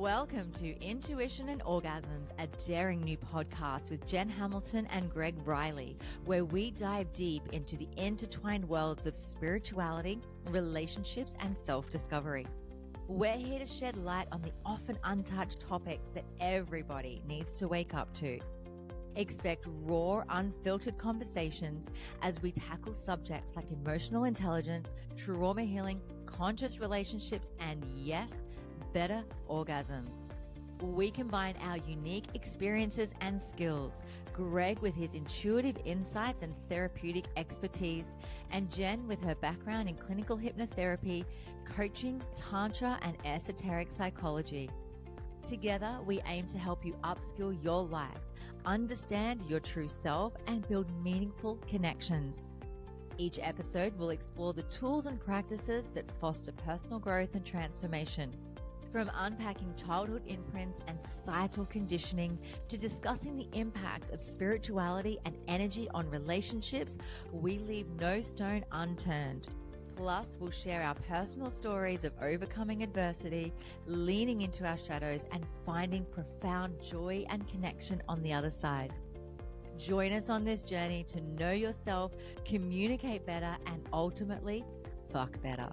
Welcome to Intuition and Orgasms, a daring new podcast with Jen Hamilton and Greg Riley, where we dive deep into the intertwined worlds of spirituality, relationships, and self-discovery. We're here to shed light on the often untouched topics that everybody needs to wake up to. Expect raw, unfiltered conversations as we tackle subjects like emotional intelligence, trauma healing, conscious relationships, and yes, better orgasms. We combine our unique experiences and skills, Greg with his intuitive insights and therapeutic expertise, and Jen with her background in clinical hypnotherapy, coaching, tantra, and esoteric psychology. Together, we aim to help you upskill your life, understand your true self, and build meaningful connections. Each episode will explore the tools and practices that foster personal growth and transformation. From unpacking childhood imprints and societal conditioning to discussing the impact of spirituality and energy on relationships, we leave no stone unturned. Plus, we'll share our personal stories of overcoming adversity, leaning into our shadows, and finding profound joy and connection on the other side. Join us on this journey to know yourself, communicate better, and ultimately, fuck better.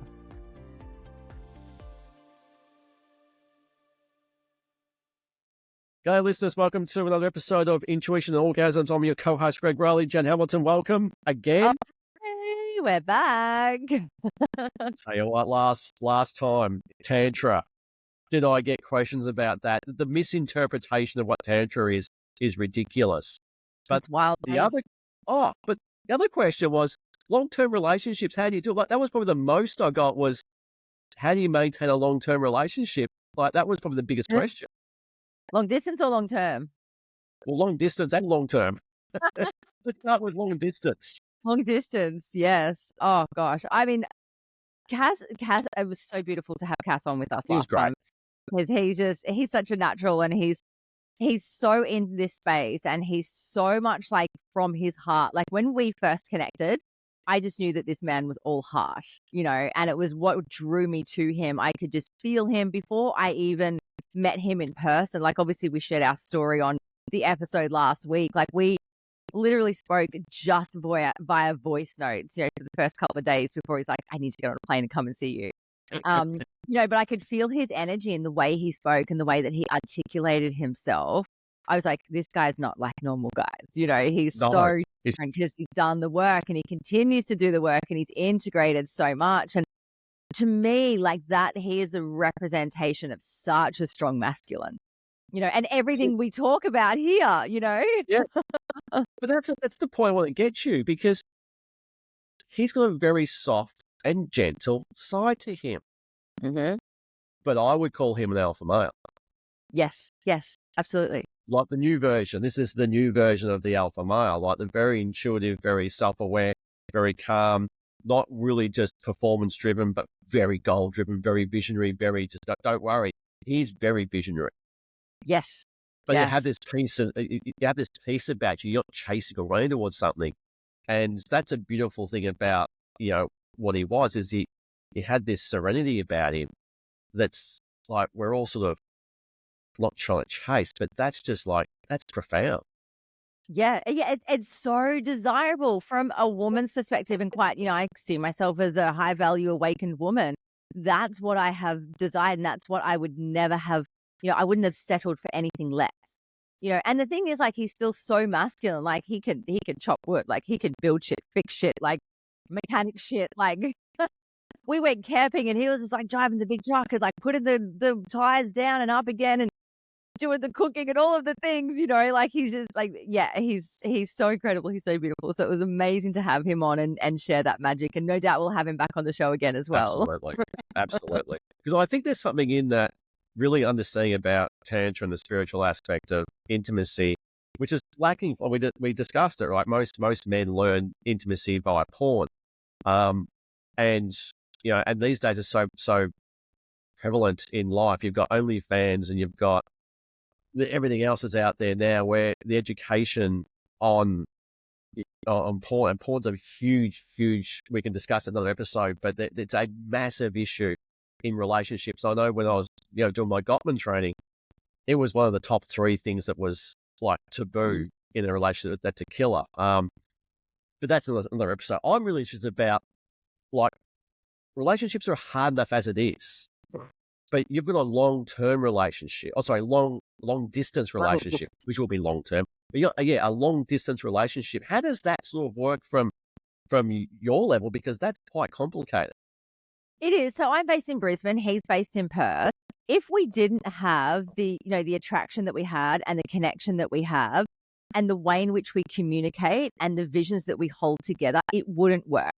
G'day listeners, welcome to another episode of Intuition and Orgasms. I'm your co-host Greg Riley. Jen Hamilton, welcome again. Hey, we're back. Tell you what, last time, Tantra, did I get questions about that? The misinterpretation of what Tantra is ridiculous. But it's wild. the other question was long-term relationships. How do you do it? Like, that was probably the most I got was, how do you maintain a long-term relationship? Like, that was probably the biggest question. Long distance or long term? Well, long distance and long term. Let's start with long distance. Long distance, yes. Oh gosh. I mean, Cass, it was so beautiful to have Cass on with us He was last great. time because he's such a natural and he's so in this space and he's so much like from his heart. Like when we first connected, I just knew that this man was all heart, and it was what drew me to him. I could just feel him before I even met him in person. Like obviously we shared our story on the episode last week. Like we literally spoke just via voice notes, for the first couple of days before he's like, I need to get on a plane and come and see you. But I could feel his energy in the way he spoke and the way that he articulated himself. I was like, this guy's not like normal guys. He's so different because he's done the work and he continues to do the work and he's integrated so much. And to me, like that, he is a representation of such a strong masculine, and everything we talk about here, Yeah. But that's the point I want to get you, because he's got a very soft and gentle side to him. Mm-hmm. But I would call him an alpha male. Yes, absolutely. Like the new version. This is the new version of the alpha male, like the very intuitive, very self-aware, very calm, not really just performance-driven, but very goal-driven, very visionary, very just don't worry. He's very visionary. Yes. But you have this piece about you. You're not chasing around towards something. And that's a beautiful thing about, what he was, is he had this serenity about him that's like, we're all sort of not trying to chase, but that's profound. Yeah, it's so desirable from a woman's perspective, and quite, I see myself as a high value awakened woman. That's what I have desired, and that's what I would never have, I wouldn't have settled for anything less. And the thing is, like, he's still so masculine. Like he can chop wood, like he can build shit, fix shit, like mechanic shit. Like we went camping and he was just like driving the big truck and like putting the tires down and up again and doing the cooking and all of the things, like he's just like, yeah, he's so incredible. He's so beautiful. So it was amazing to have him on and share that magic. And no doubt we'll have him back on the show again as well. Absolutely. Because I think there's something in that, really understanding about Tantra and the spiritual aspect of intimacy, which is lacking. We discussed it, right? Most men learn intimacy via porn. And these days are so prevalent in life. You've got OnlyFans and you've got everything else is out there now, where the education on porn, and porn's a huge, we can discuss another episode, but it's a massive issue in relationships. I know when I was, doing my Gottman training, it was one of the top 3 things that was like taboo in a relationship. That's a killer. But that's another episode. I'm really interested about, like, relationships are hard enough as it is, but you've got a long-term relationship. Oh, sorry, long-distance relationship, which will be long-term. But a long-distance relationship. How does that sort of work from your level? Because that's quite complicated. It is. So I'm based in Brisbane. He's based in Perth. If we didn't have the, the attraction that we had and the connection that we have and the way in which we communicate and the visions that we hold together, it wouldn't work.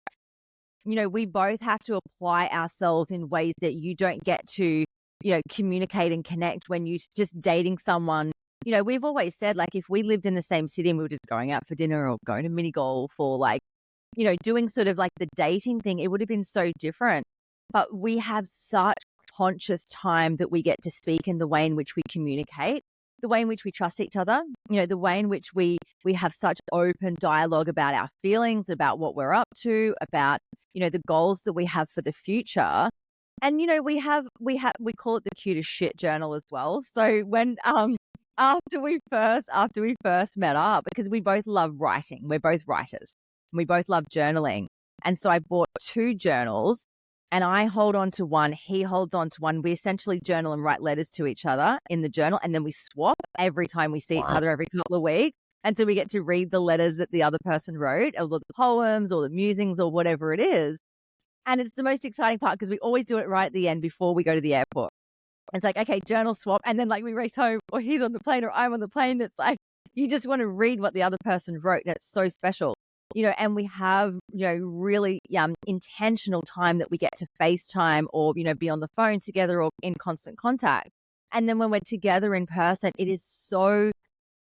We both have to apply ourselves in ways that you don't get to, communicate and connect when you just dating someone. We've always said, like, if we lived in the same city and we were just going out for dinner or going to mini golf or, like, doing sort of like the dating thing, it would have been so different. But we have such conscious time that we get to speak in the way in which we communicate, the way in which we trust each other, the way in which we have such open dialogue about our feelings, about what we're up to, about, the goals that we have for the future. And, we call it the cutest shit journal as well. So when, after we first met up, because we both love writing, we're both writers, we both love journaling. And so I bought 2 journals. And I hold on to one, he holds on to one. We essentially journal and write letters to each other in the journal, and then we swap every time we see each other every couple of weeks. And so we get to read the letters that the other person wrote, or the poems or the musings or whatever it is. And it's the most exciting part because we always do it right at the end before we go to the airport. It's like, okay, journal swap. And then, like, we race home, or he's on the plane or I'm on the plane. That's like, you just want to read what the other person wrote. And it's so special. And we have, really intentional time that we get to FaceTime or, be on the phone together or in constant contact. And then when we're together in person, it is so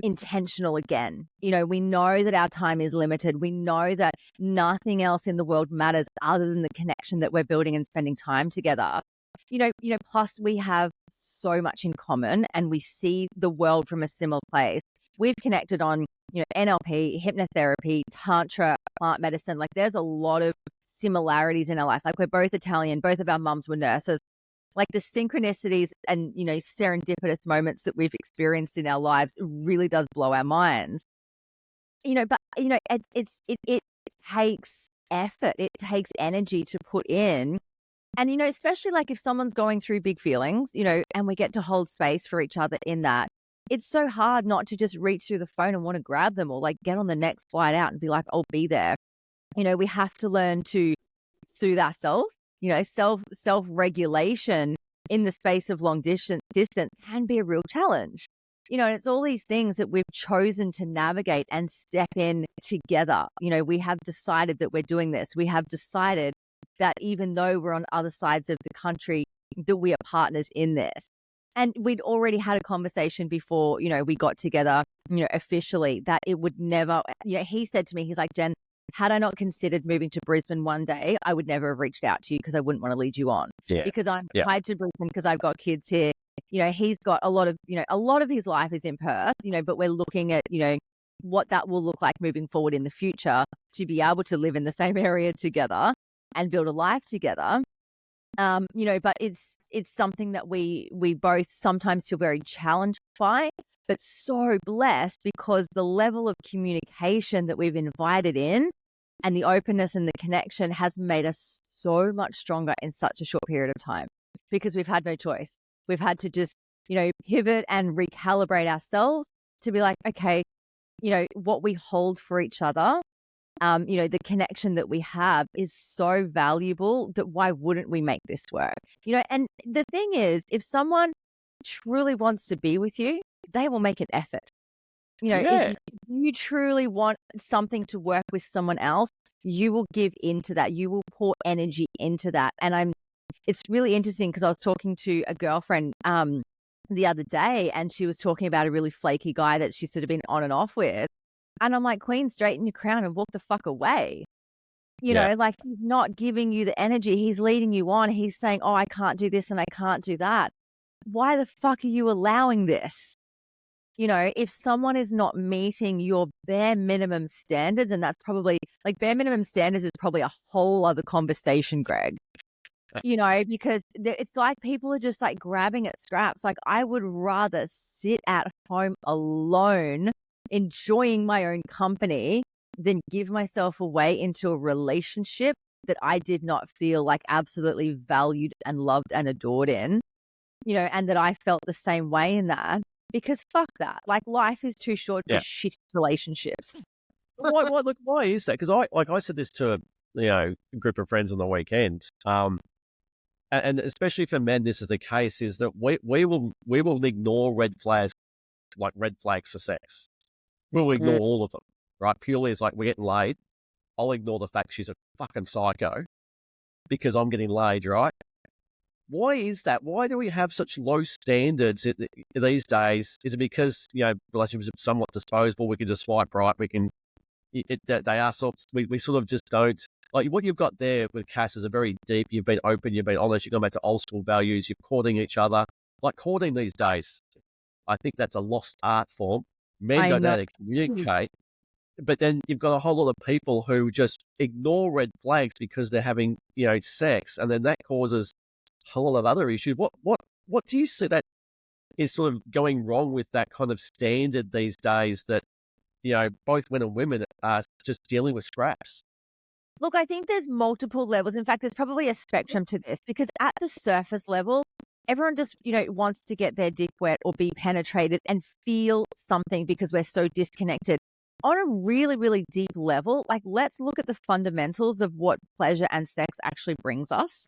intentional again. We know that our time is limited. We know that nothing else in the world matters other than the connection that we're building and spending time together. Plus we have so much in common and we see the world from a similar place. We've connected on, NLP, hypnotherapy, tantra, plant medicine. Like, there's a lot of similarities in our life. Like, we're both Italian. Both of our mums were nurses. Like, the synchronicities and, serendipitous moments that we've experienced in our lives really does blow our minds. But, it takes effort. It takes energy to put in. And, especially like if someone's going through big feelings, and we get to hold space for each other in that, it's so hard not to just reach through the phone and want to grab them or, like, get on the next flight out and be like, I'll be there. We have to learn to soothe ourselves. Self-regulation in the space of long distance can be a real challenge. And it's all these things that we've chosen to navigate and step in together. We have decided that we're doing this. We have decided that even though we're on other sides of the country, that we are partners in this. And we'd already had a conversation before, we got together, officially, that it would never, he said to me, he's like, Jen, had I not considered moving to Brisbane one day, I would never have reached out to you because I wouldn't want to lead you on. Yeah. Because I'm tied to Brisbane because I've got kids here. He's got a lot of his life is in Perth, but we're looking at, what that will look like moving forward in the future to be able to live in the same area together and build a life together. But it's something that we both sometimes feel very challenged by, but so blessed because the level of communication that we've invited in and the openness and the connection has made us so much stronger in such a short period of time because we've had no choice. We've had to just, pivot and recalibrate ourselves to be like, okay, what we hold for each other, the connection that we have is so valuable that why wouldn't we make this work? And the thing is, if someone truly wants to be with you, they will make an effort. If you truly want something to work with someone else, you will give into that. You will pour energy into that. And it's really interesting because I was talking to a girlfriend the other day and she was talking about a really flaky guy that she's sort of been on and off with. And I'm like, Queen, straighten your crown and walk the fuck away. Like, he's not giving you the energy. He's leading you on. He's saying, oh, I can't do this and I can't do that. Why the fuck are you allowing this? If someone is not meeting your bare minimum standards, and that's probably like bare minimum standards is probably a whole other conversation, Greg. because it's like people are just like grabbing at scraps. Like I would rather sit at home alone, enjoying my own company than give myself away into a relationship that I did not feel like absolutely valued and loved and adored in, and that I felt the same way in that, because fuck that. Like life is too short for Yeah. shit relationships. Why is that? Because I said this to a group of friends on the weekend. And especially for men, this is the case: is that we will ignore red flags, like red flags for sex. We'll Mm. ignore all of them, right? Purely as like we're getting laid. I'll ignore the fact she's a fucking psycho because I'm getting laid, right? Why is that? Why do we have such low standards these days? Is it because relationships are somewhat disposable? We can just swipe right. We can. They are we sort of just don't like what you've got there with Cass is a very deep. You've been open. You've been honest. You've gone back to old school values. You're courting each other. Like courting these days, I think that's a lost art form. Men I don't know how know. to communicate. But then you've got a whole lot of people who just ignore red flags because they're having, sex, and then that causes a whole lot of other issues. What do you see that is sort of going wrong with that kind of standard these days that, both men and women are just dealing with scraps? Look, I think there's multiple levels. In fact, there's probably a spectrum to this, because at the surface level, everyone just, wants to get their dick wet or be penetrated and feel something because we're so disconnected. On a really, really deep level, like let's look at the fundamentals of what pleasure and sex actually brings us.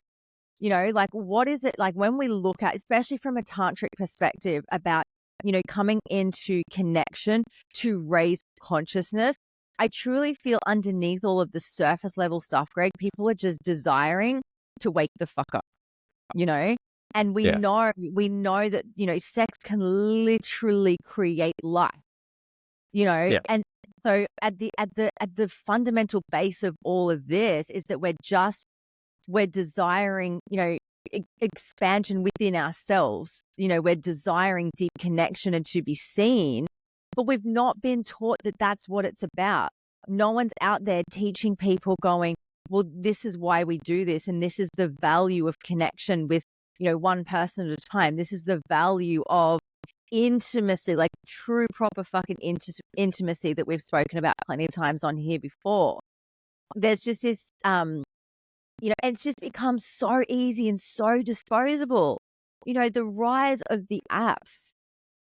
Like what is it like when we look at, especially from a tantric perspective, about, coming into connection to raise consciousness. I truly feel underneath all of the surface level stuff, Greg, people are just desiring to wake the fuck up, you know? And we Yeah, know that, sex can literally create life, yeah, and so at the fundamental base of all of this is that we're desiring, expansion within ourselves. We're desiring deep connection and to be seen, but we've not been taught that that's what it's about. No one's out there teaching people going, well, this is why we do this. And this is the value of connection with, one person at a time. This is the value of intimacy, like true, proper fucking intimacy that we've spoken about plenty of times on here before. There's just this, and it's just become so easy and so disposable. The rise of the apps,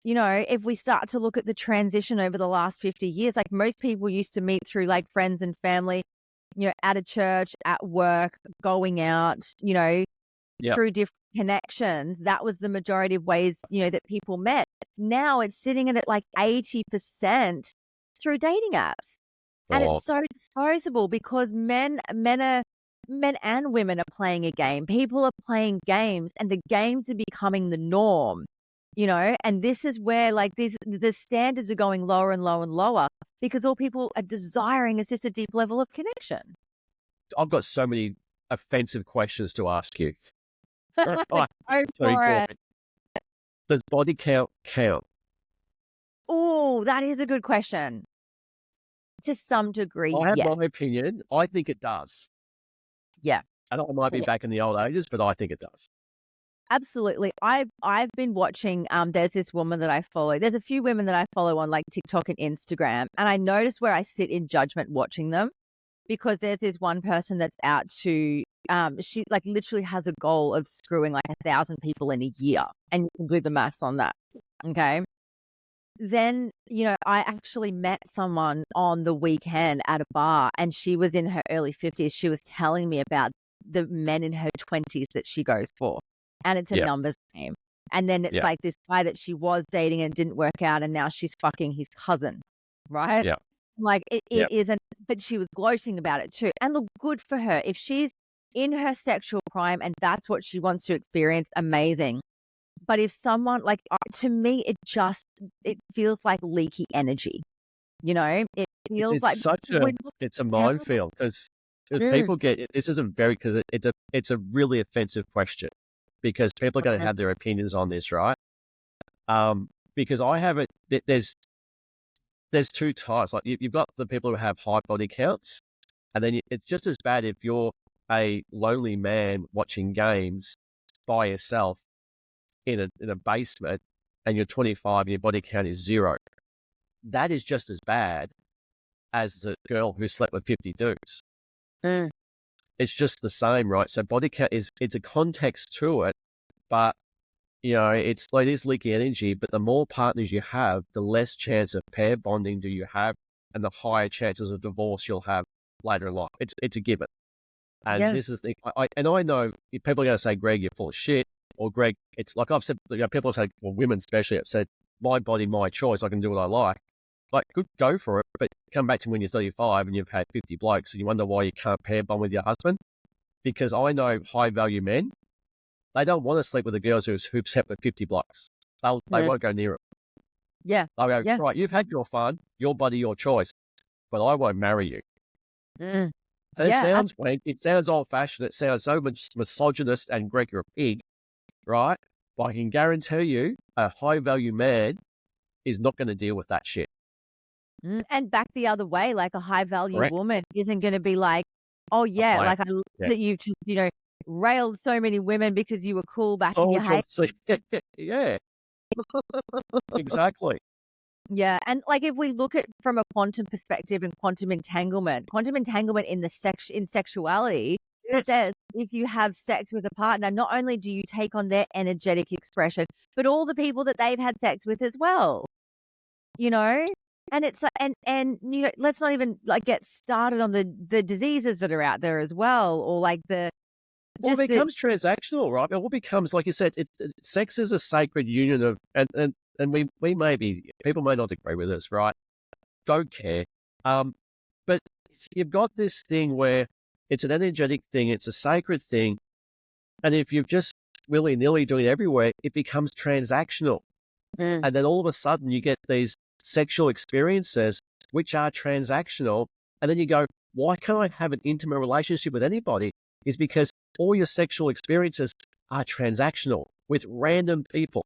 if we start to look at the transition over the last 50 years, like most people used to meet through like friends and family, at a church, at work, going out, yeah. through different connections. That was the majority of ways, that people met. Now it's sitting at like 80% through dating apps. And Oh, it's so disposable because men and women are playing a game. People are playing games and the games are becoming the norm, and this is where like the standards are going lower and lower and lower because all people are desiring is just a deep level of connection. I've got so many offensive questions to ask you. Right. Go So for it. does body count? Oh, that is a good question. To some degree, I have yes. my opinion. I think it does. Yeah. And I might be Yeah. back in the old ages, but I think it does. Absolutely. I've been watching, there's this woman that I follow. There's a few women that I follow on like TikTok and Instagram, and I notice where I sit in judgment watching them, because there's this one person that's out to she like literally has a goal of screwing like 1,000 people in a year, and you can do the maths on that. Okay. Then, I actually met someone on the weekend at a bar, and she was in her early 50s. She was telling me about the men in her 20s that she goes for. And it's a Yeah, numbers game. And then it's yeah, like this guy that she was dating and didn't work out, and now she's fucking his cousin, right? yeah. Like Yeah. it isn't, but she was gloating about it too. And look, good for her. If she's in her sexual prime and that's what she wants to experience, amazing. But if someone like to me, it feels like leaky energy. It feels It's like such a when it's a how minefield because mm, people get this is a very because it's a really offensive question because people are going to have their opinions on this, right? Because I have it. There's two types. Like you've got the people who have high body counts, and then it's just as bad if you're a lonely man watching games by yourself in a basement and you're 25 and your body count is 0. That is just as bad as the girl who slept with 50 dudes. Mm. It's just the same, right? So body count it's a context to it, but it is leaky energy, but the more partners you have, the less chance of pair bonding do you have, and the higher chances of divorce you'll have later in life. It's a given. And Yeah. this is the I know people are going to say, Greg, you're full of shit, or Greg, it's like I've said, people have said, well, women especially have said, my body, my choice, I can do what I like. Like, good, go for it, but come back to when you're 35 and you've had 50 blokes, and you wonder why you can't pair bond with your husband. Because I know high value men, they don't want to sleep with the girls who've slept with 50 blokes. They Mm. won't go near it. Yeah. They'll go, Yeah. right, you've had your fun, your body, your choice, but I won't marry you. Mm. And it Yeah. sounds wank, it sounds old fashioned, it sounds so much misogynist and Greg, you're a pig, right? But I can guarantee you a high value man is not going to deal with that shit. And back the other way, like a high value Correct. woman isn't going to be like, oh A yeah, player. like I love Yeah. that you just, railed so many women because you were cool back in your Soldier, heyday. yeah, exactly. Yeah, and like if we look at from a quantum perspective and quantum entanglement in sexuality Yes. says if you have sex with a partner, not only do you take on their energetic expression, but all the people that they've had sex with as well. You know? And it's like and let's not even like get started on the diseases that are out there as well, or like the Well, it just the becomes transactional, right? It all becomes, like you said, sex is a sacred union of, and we may be, people may not agree with us, right? Don't care. But you've got this thing where it's an energetic thing, it's a sacred thing, and if you're just willy-nilly doing it everywhere, it becomes transactional. Mm. And then all of a sudden you get these sexual experiences which are transactional. And then you go, why can't I have an intimate relationship with anybody? Is because all your sexual experiences are transactional with random people.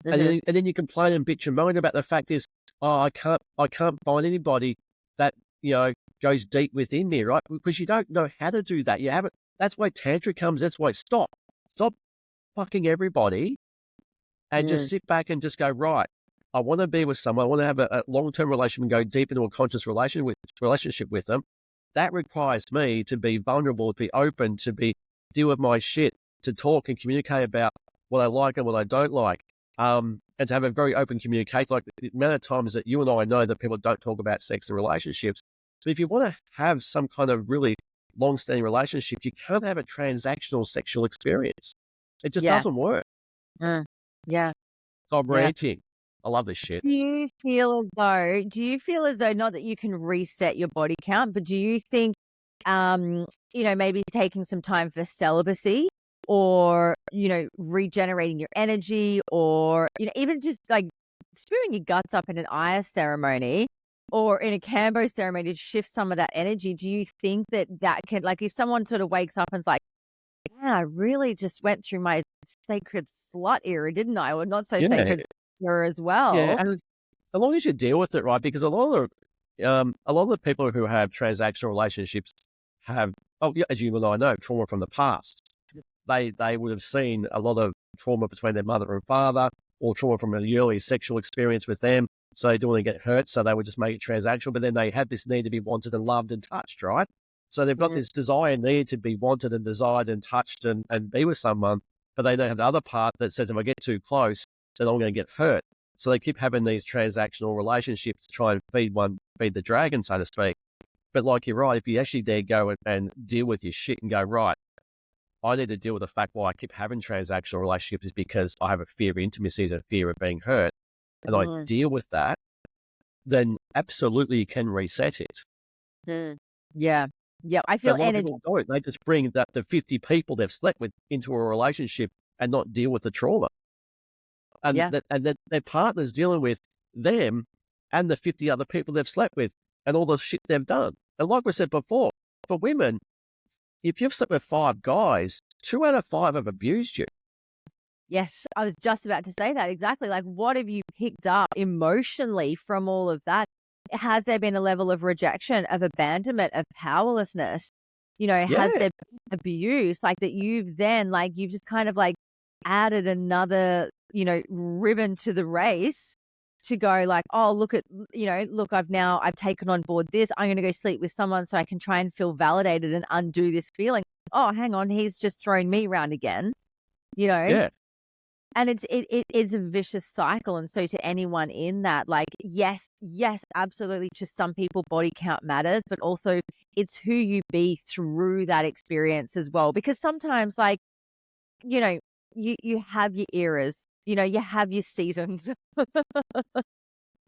Mhm. And then you complain and bitch and moan about the fact is, oh, I can't find anybody that, goes deep within me, right? Because you don't know how to do that. You haven't, that's why Tantra comes. That's why stop fucking everybody and just Mm. sit back and just go, right, I want to be with someone. I want to have a long-term relationship and go deep into a conscious relationship with them. That requires me to be vulnerable, to be open, deal with my shit, to talk and communicate about what I like and what I don't like, and to have a very open communication. Like the amount of times that you and I know that people don't talk about sex and relationships. So if you want to have some kind of really long-standing relationship, you can't have a transactional sexual experience. It just Yeah. doesn't work. Mm. Yeah. So I'm Yeah. ranting. I love this shit. Do you feel as though not that you can reset your body count, but do you think, maybe taking some time for celibacy or, regenerating your energy or, even just like spewing your guts up in an Aya ceremony or in a Cambo ceremony to shift some of that energy? Do you think that can, like, if someone sort of wakes up and's like, yeah, I really just went through my sacred slut era, didn't I? Or not so Yeah, sacred era as yeah, well. and as long as you deal with it right, because a lot of the people who have transactional relationships have, oh yeah, as you and I know, trauma from the past. They would have seen a lot of trauma between their mother and father, or trauma from an early sexual experience with them. So they don't want to get hurt, so they would just make it transactional. But then they had this need to be wanted and loved and touched, right? So they've got Mhm. this desire and need to be wanted and desired and touched and be with someone, but they don't have the other part that says if I get too close, then I'm going to get hurt. So they keep having these transactional relationships to try and feed the dragon, so to speak. But like you're right, if you actually dare go and deal with your shit and go, right, I need to deal with the fact why I keep having transactional relationships is because I have a fear of intimacy, a fear of being hurt, and I Mhm. deal with that, then absolutely you can reset it. Mm. Yeah. Yeah. I But feel a lot of energy. people don't. They just bring the 50 people they've slept with into a relationship and not deal with the trauma. Yeah. And that their partner's dealing with them and the 50 other people they've slept with and all the shit they've done. And like we said before, for women, if you've slept with 5 guys, 2 out of 5 have abused you. Yes. I was just about to say that exactly. Like, what have you picked up emotionally from all of that? Has there been a level of rejection, of abandonment, of powerlessness has Yeah. there been abuse, like that you've then, like, you've just kind of like added another, ribbon to the race to go like, oh, look, I've taken on board this. I'm going to go sleep with someone so I can try and feel validated and undo this feeling. Oh, hang on, he's just thrown me around again, you know? Yeah. And it's a vicious cycle. And so to anyone in that, like, yes, absolutely. To some people, body count matters, but also it's who you be through that experience as well. Because sometimes, like, you know, you have your eras, you have your seasons,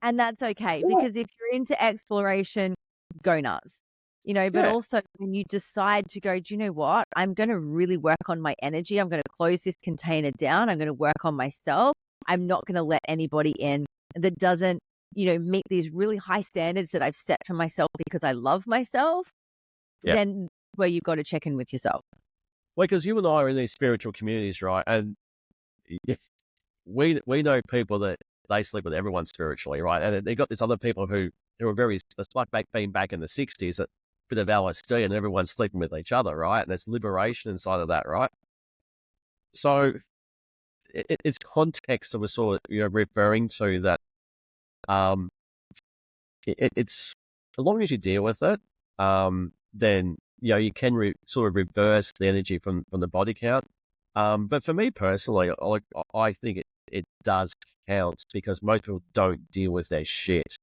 and that's okay. Yeah. Because if you're into exploration, go nuts. But Yeah. also when you decide to go, do you know what? I'm going to really work on my energy. I'm going to close this container down. I'm going to work on myself. I'm not going to let anybody in that doesn't, meet these really high standards that I've set for myself because I love myself. Yeah. Then where you've got to check in with yourself. Well, because you and I are in these spiritual communities, right? And we know people that they sleep with everyone spiritually, right? And they got these other people who are very, it's like being back in the 60s, a bit of LSD and everyone's sleeping with each other, right? And there's liberation inside of that, right? So it's context that we're sort of referring to that. Um, it's as long as you deal with it, then you can sort of reverse the energy from the body count. But for me personally, I think it does count because most people don't deal with their shit,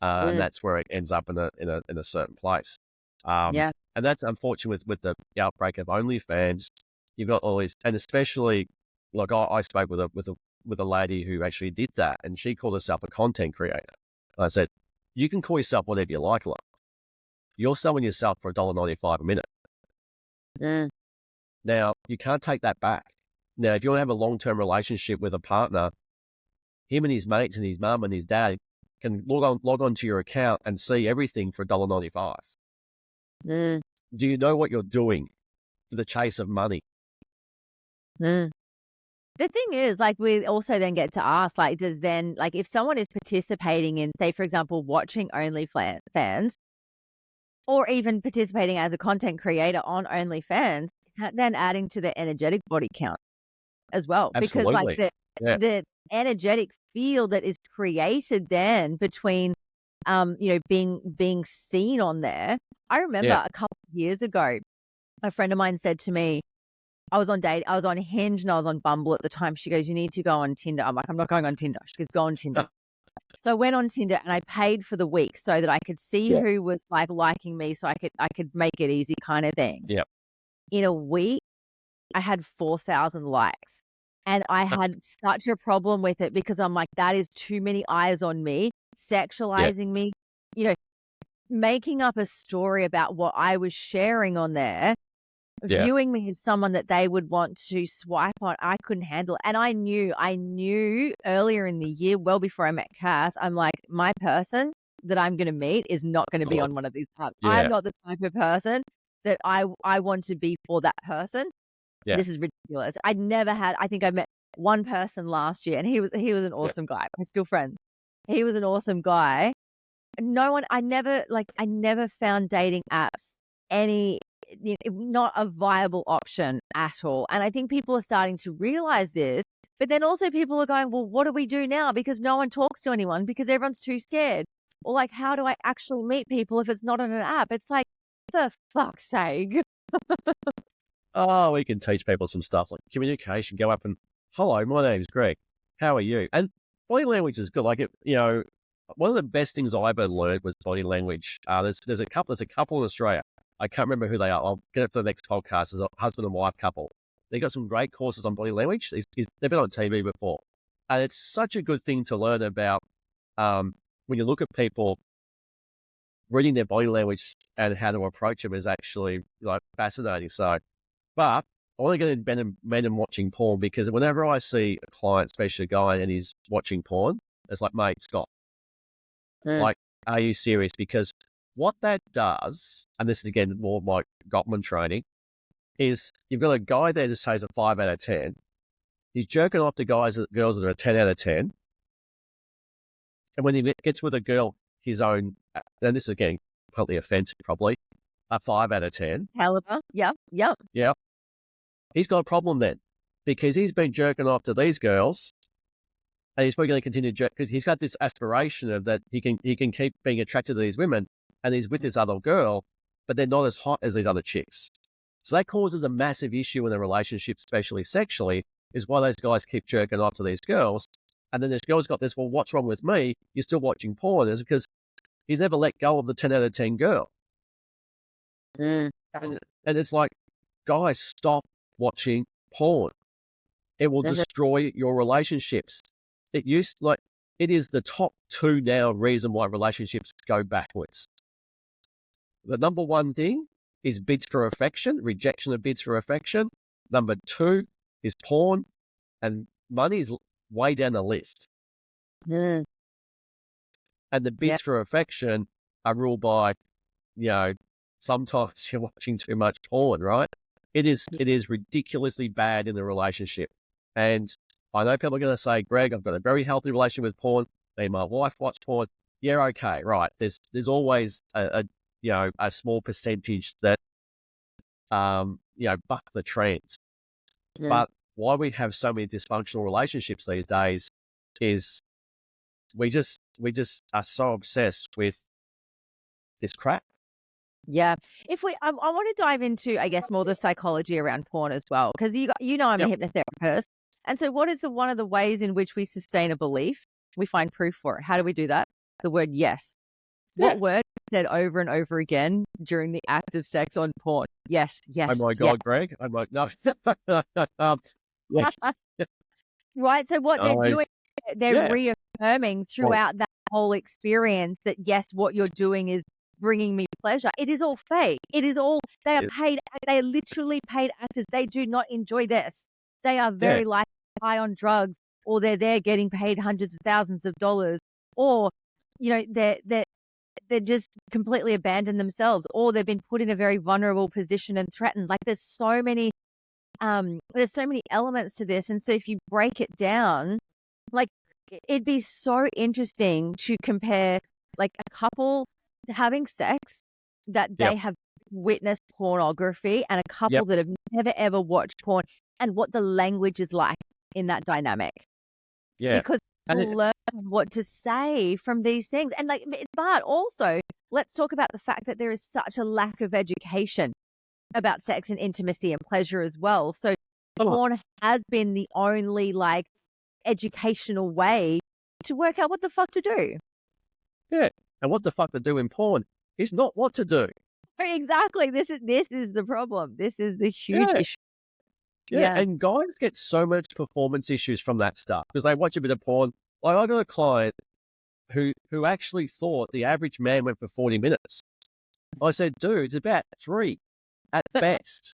and Mm, that's where it ends up in a certain place. Um, yeah. and that's unfortunate with the outbreak of OnlyFans. You've got all these, and especially like I spoke with a lady who actually did that, and she called herself a content creator. I said, you can call yourself whatever you like, love. You're selling yourself for $1.95 a minute. Mm, Now, you can't take that back. Now, if you want to have a long-term relationship with a partner, him and his mates and his mum and his dad can log on to your account and see everything for $1.95. mm, Do you know what you're doing for the chase of money? mm. The thing is, like, we also then get to ask, like, if someone is participating in, say, for example, watching OnlyFans, or even participating as a content creator on OnlyFans, then adding to the energetic body count as well, because like Absolutely. the Yeah. the energetic field that is created then between, being seen on there. I remember Yeah. a couple of years ago, a friend of mine said to me, I was on Hinge and I was on Bumble at the time. She goes, "You need to go on Tinder." I'm like, "I'm not going on Tinder." She goes, "Go on Tinder." So I went on Tinder and I paid for the week so that I could see Yeah. who was like liking me, so I could make it easy, kind of thing. Yeah. In a week, I had 4,000 likes. And I had such a problem with it because I'm like, that is too many eyes on me, Yeah. sexualizing me, you know, making up a story about what I was sharing on there, Yeah. viewing me as someone that they would want to swipe on. I couldn't handle it. And I knew earlier in the year, well before I met Cass, I'm like, my person that I'm going to meet is not going to be Oh, on one of these apps. I'm yeah. not the type of person that I want to be for that person. Yeah. This is ridiculous. I think I met one person last year and he was an Yeah. awesome guy. We're still friends. He was an awesome guy. No one, I never found dating apps any, not a viable option at all. And I think people are starting to realize this, but then also people are going, well, what do we do now? Because no one talks to anyone because everyone's too scared. Or like, how do I actually meet people if it's not on an app? It's like, for fuck's sake. Oh, we can teach people some stuff like communication. Go up and, hello, my name's Greg. How are you? And body language is good. Like one of the best things I ever learned was body language. There's a couple in Australia. I can't remember who they are. I'll get it for the next podcast. There's a husband and wife couple. They got some great courses on body language. They've been on TV before, and it's such a good thing to learn about. When you look at people, reading their body language and how to approach them is actually like fascinating. So. But I want to get into men and watching porn because whenever I see a client, especially a guy, and he's watching porn, it's like, mate, stop. Mm, Like, are you serious? Because what that does, and this is again more like Gottman training, is you've got a guy there that says a 5 out of 10. He's jerking off to girls that are a 10 out of 10. And when he gets with a girl, and this is again completely offensive probably, a 5 out of 10. Caliber. Yep. Yep. Yeah. He's got a problem then because he's been jerking off to these girls and he's probably going to continue to jerk because he's got this aspiration of that he can keep being attracted to these women and he's with this other girl, but they're not as hot as these other chicks. So that causes a massive issue in a relationship, especially sexually, is why those guys keep jerking off to these girls. And then this girl's got this, well, what's wrong with me? You're still watching porn. Is because he's never let go of the 10 out of 10 girl. And it's like, guys, stop watching porn. It will destroy your relationships. It is the top 2 now reason why relationships go backwards. The number 1 thing is bids for affection, rejection of bids for affection. Number 2 is porn, and money is way down the list. And the bids for affection are ruled by, sometimes you're watching too much porn, right? It is ridiculously bad in the relationship. And I know people are going to say, Greg, I've got a very healthy relationship with porn. Me and my wife watch porn. Yeah, okay, right. There's always a small percentage that buck the trends. But why we have so many dysfunctional relationships these days is we just are so obsessed with this crap. Yeah. I want to dive into, I guess, more the psychology around porn as well, because I'm a hypnotherapist. And so what is one of the ways in which we sustain a belief? We find proof for it. How do we do that? The word yes. What word is said over and over again during the act of sex on porn? Yes, yes. Oh my God, Greg. I'm like, no. Right. So what they're doing, they're reaffirming throughout that whole experience that, yes, what you're doing is bringing me pleasure. It is all fake. They are paid. They are literally paid actors. They do not enjoy this. They are very likely high on drugs, or they're there getting paid hundreds of thousands of dollars, or, they're just completely abandoned themselves, or they've been put in a very vulnerable position and threatened. Like there's so many elements to this. And so if you break it down, like it'd be so interesting to compare like a couple having sex that they have witnessed pornography and a couple that have never ever watched porn, and what the language is like in that dynamic. Yeah. Because learn what to say from these things. And but also let's talk about the fact that there is such a lack of education about sex and intimacy and pleasure as well. So porn has been the only educational way to work out what the fuck to do. Yeah. And what the fuck to do in porn is not what to do. Exactly. This is the problem. This is the huge issue. Yeah. And guys get so much performance issues from that stuff because they watch a bit of porn. Like I got a client who actually thought the average man went for 40 minutes. I said, dude, it's about 3 at best,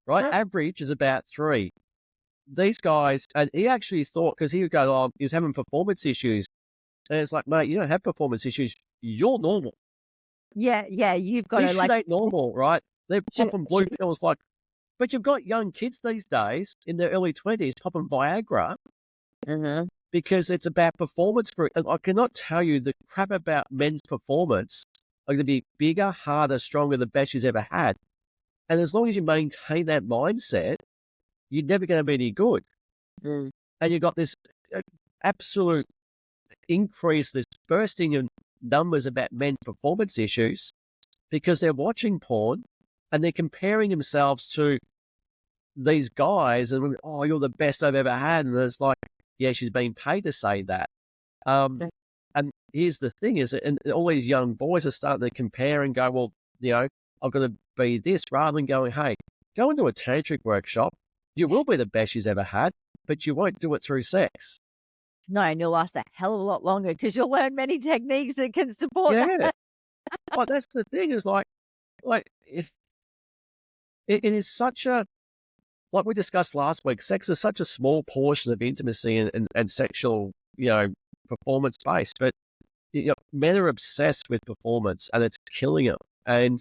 right? Average is about 3. These guys, and he actually thought, because he would go, oh, he's having performance issues. And it's like, mate, you don't have performance issues. You're normal. Yeah, you've got this shit ain't normal, right? They're popping blue pills but you've got young kids these days in their early 20s popping Viagra because it's about performance. And I cannot tell you the crap about men's performance are going to be bigger, harder, stronger, the best he's ever had. And as long as you maintain that mindset, you're never going to be any good. And you've got this absolute increase, this bursting of numbers about men's performance issues because they're watching porn and they're comparing themselves to these guys and, oh, you're the best I've ever had. And it's like, yeah, she's being paid to say that. And here's the thing is that and all these young boys are starting to compare and go, well, I've got to be this, rather than going, hey, go into a tantric workshop. You will be the best she's ever had, but you won't do it through sex. No, and you'll last a hell of a lot longer because you'll learn many techniques that can support that. Well, that's the thing is it is such a, like we discussed last week, sex is such a small portion of intimacy and sexual, performance based, but men are obsessed with performance and it's killing them. And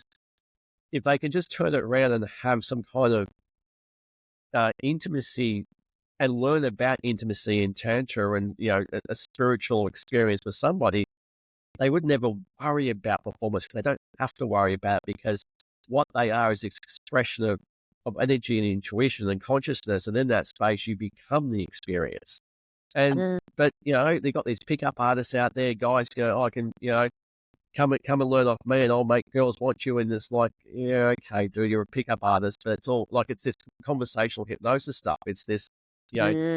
if they can just turn it around and have some kind of intimacy and learn about intimacy in tantra and, a spiritual experience with somebody, they would never worry about performance. They don't have to worry about it because what they are is expression of energy and intuition and consciousness. And in that space, you become the experience. And, but, they got these pickup artists out there, guys go, I can, come and learn off me and I'll make girls want you. And it's like, yeah, okay, dude, you're a pickup artist, but it's all like, it's this conversational hypnosis stuff. It's this,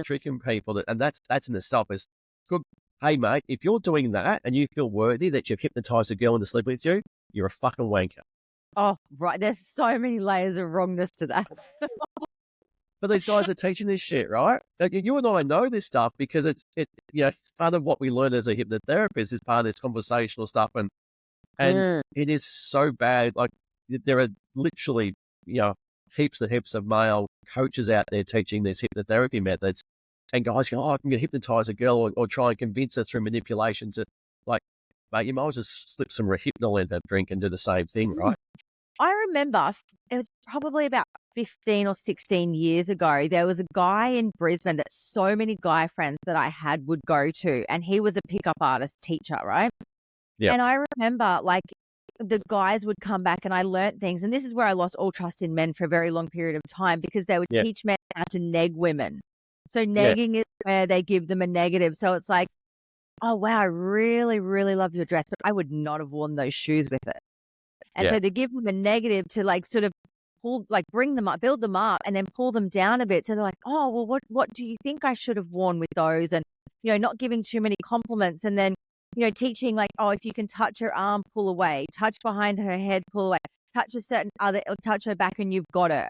tricking people and that's in itself is good. Hey mate, if you're doing that and you feel worthy that you've hypnotized a girl into sleep with you, you're a fucking wanker. Oh, right. There's so many layers of wrongness to that. But these guys are teaching this shit, right? You and I know this stuff because it's part of what we learn as a hypnotherapist is part of this conversational stuff, and it is so bad. Like there are literally heaps and heaps of male coaches out there teaching these hypnotherapy methods, and guys go, "Oh, I can hypnotize a girl or try and convince her through manipulation to like, mate, you might as well just slip some Rehypnol in her drink and do the same thing, right?" I remember it was probably about 15 or 16 years ago. There was a guy in Brisbane that so many guy friends that I had would go to, and he was a pickup artist teacher, right? Yeah. And I remember like the guys would come back and I learnt things. And this is where I lost all trust in men for a very long period of time because they would teach men how to neg women. So negging is where they give them a negative. So it's like, oh, wow, I really, really love your dress, but I would not have worn those shoes with it. And so they give them a negative to like sort of bring them up, build them up and then pull them down a bit. So they're like, oh, well, what do you think I should have worn with those? And, not giving too many compliments and then, teaching like, oh, if you can touch her arm, pull away, touch behind her head, pull away, touch a certain other, or touch her back and you've got her.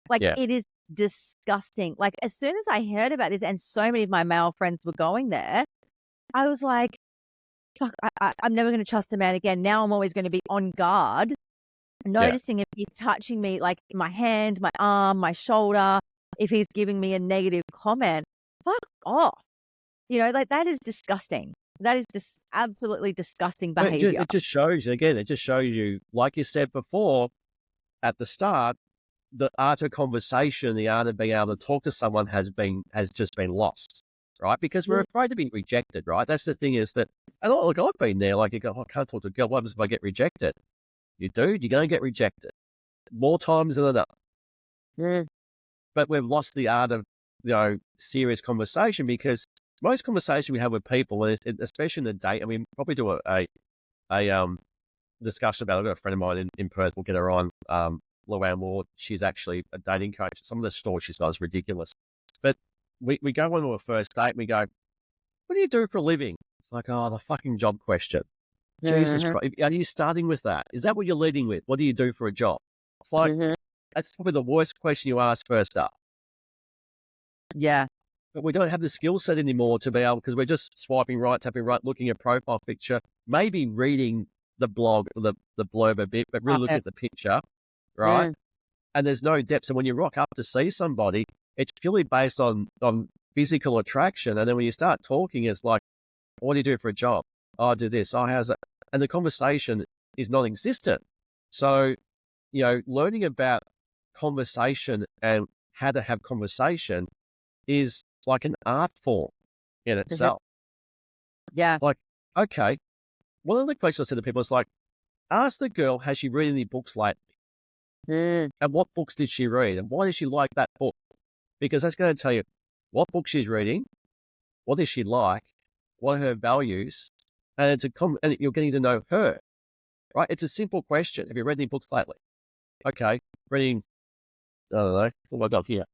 Like it is disgusting. Like as soon as I heard about this and so many of my male friends were going there, I was like, fuck, I'm never going to trust a man again. Now I'm always going to be on guard, noticing if he's touching me, like my hand, my arm, my shoulder, if he's giving me a negative comment, fuck off. Like that is disgusting. That is just absolutely disgusting behavior. It just shows you, like you said before at the start, the art of conversation, the art of being able to talk to someone has just been lost, right? Because we're afraid to be rejected, right? That's the thing is that, and look, I've been there, like you go, oh, I can't talk to a girl. What happens if I get rejected? You do, you're going to get rejected more times than enough. But we've lost the art of, serious conversation because most conversation we have with people, especially in the date, and we probably do a discussion about it. I've got a friend of mine in Perth, we'll get her on, Luann Ward. She's actually a dating coach. Some of the stories she's got is ridiculous. But we go on to a first date and we go, what do you do for a living? It's like, oh, the fucking job question. Jesus Christ. Are you starting with that? Is that what you're leading with? What do you do for a job? It's like, that's probably the worst question you ask first up. Yeah. But we don't have the skill set anymore to be able, because we're just swiping right, tapping right, looking at profile picture, maybe reading the blog, the blurb a bit, but really look at the picture, right? And there's no depth. So when you rock up to see somebody, it's purely based on physical attraction. And then when you start talking, it's like, what do you do for a job? Oh, I do this. Oh, how's that? And the conversation is non-existent. So, learning about conversation and how to have conversation is like an art form in itself. Yeah. Like, okay, one of the questions I said to people is like, ask the girl, has she read any books lately? And what books did she read? And why did she like that book? Because that's going to tell you what book she's reading, what does she like, what are her values, and and you're getting to know her, right? It's a simple question. Have you read any books lately? Okay, reading, I don't know, what have I got here?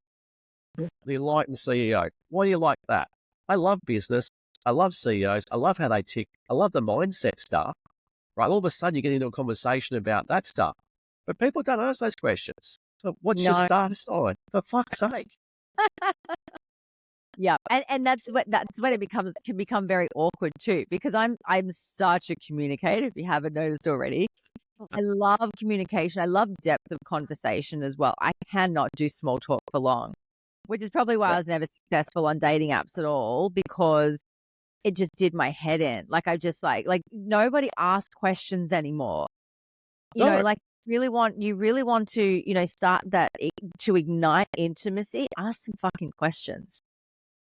The Enlightened CEO. Why do you like that? I love business. I love CEOs. I love how they tick. I love the mindset stuff, right? All of a sudden you get into a conversation about that stuff. But people don't ask those questions. So what's your star sign? For fuck's sake. Yeah. And that's when it can become very awkward too, because I'm such a communicator, if you haven't noticed already. I love communication. I love depth of conversation as well. I cannot do small talk for long, which is probably why I was never successful on dating apps at all, because it just did my head in. Like I just like nobody asks questions anymore. You really want to, start that to ignite intimacy, ask some fucking questions.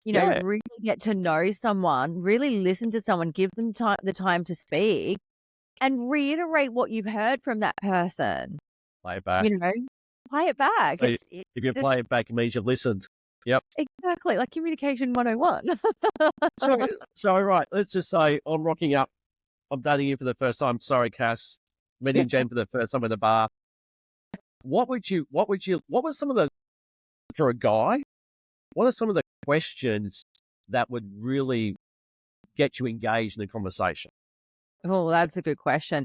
Really get to know someone, really listen to someone, give them the time to speak and reiterate what you've heard from that person. Play it back. you know, play it back. So It's if you just play it back, it means you've listened. Yep. exactly like communication 101. So all right, let's just say I'm rocking up. I'm dating you for the first time. Sorry, Cass. Meeting Jen for the first time in the bar. What were some of the, for a guy, what are some of the questions that would really get you engaged in the conversation? Oh, that's a good question.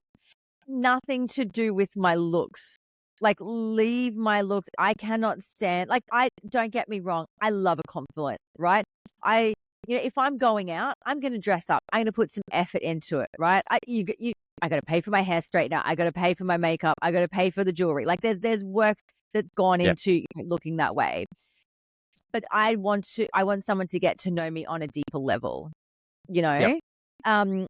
Nothing to do with my looks. Like, leave my looks. I cannot stand, like, I don't get me wrong. I love a compliment, right? I, if I'm going out, I'm going to dress up. I'm going to put some effort into it, right? I got to pay for my hair straightener. I got to pay for my makeup. I got to pay for the jewelry. Like, there's work that's gone Yeah. into looking that way. But I want someone to get to know me on a deeper level, you Yep. know? Um,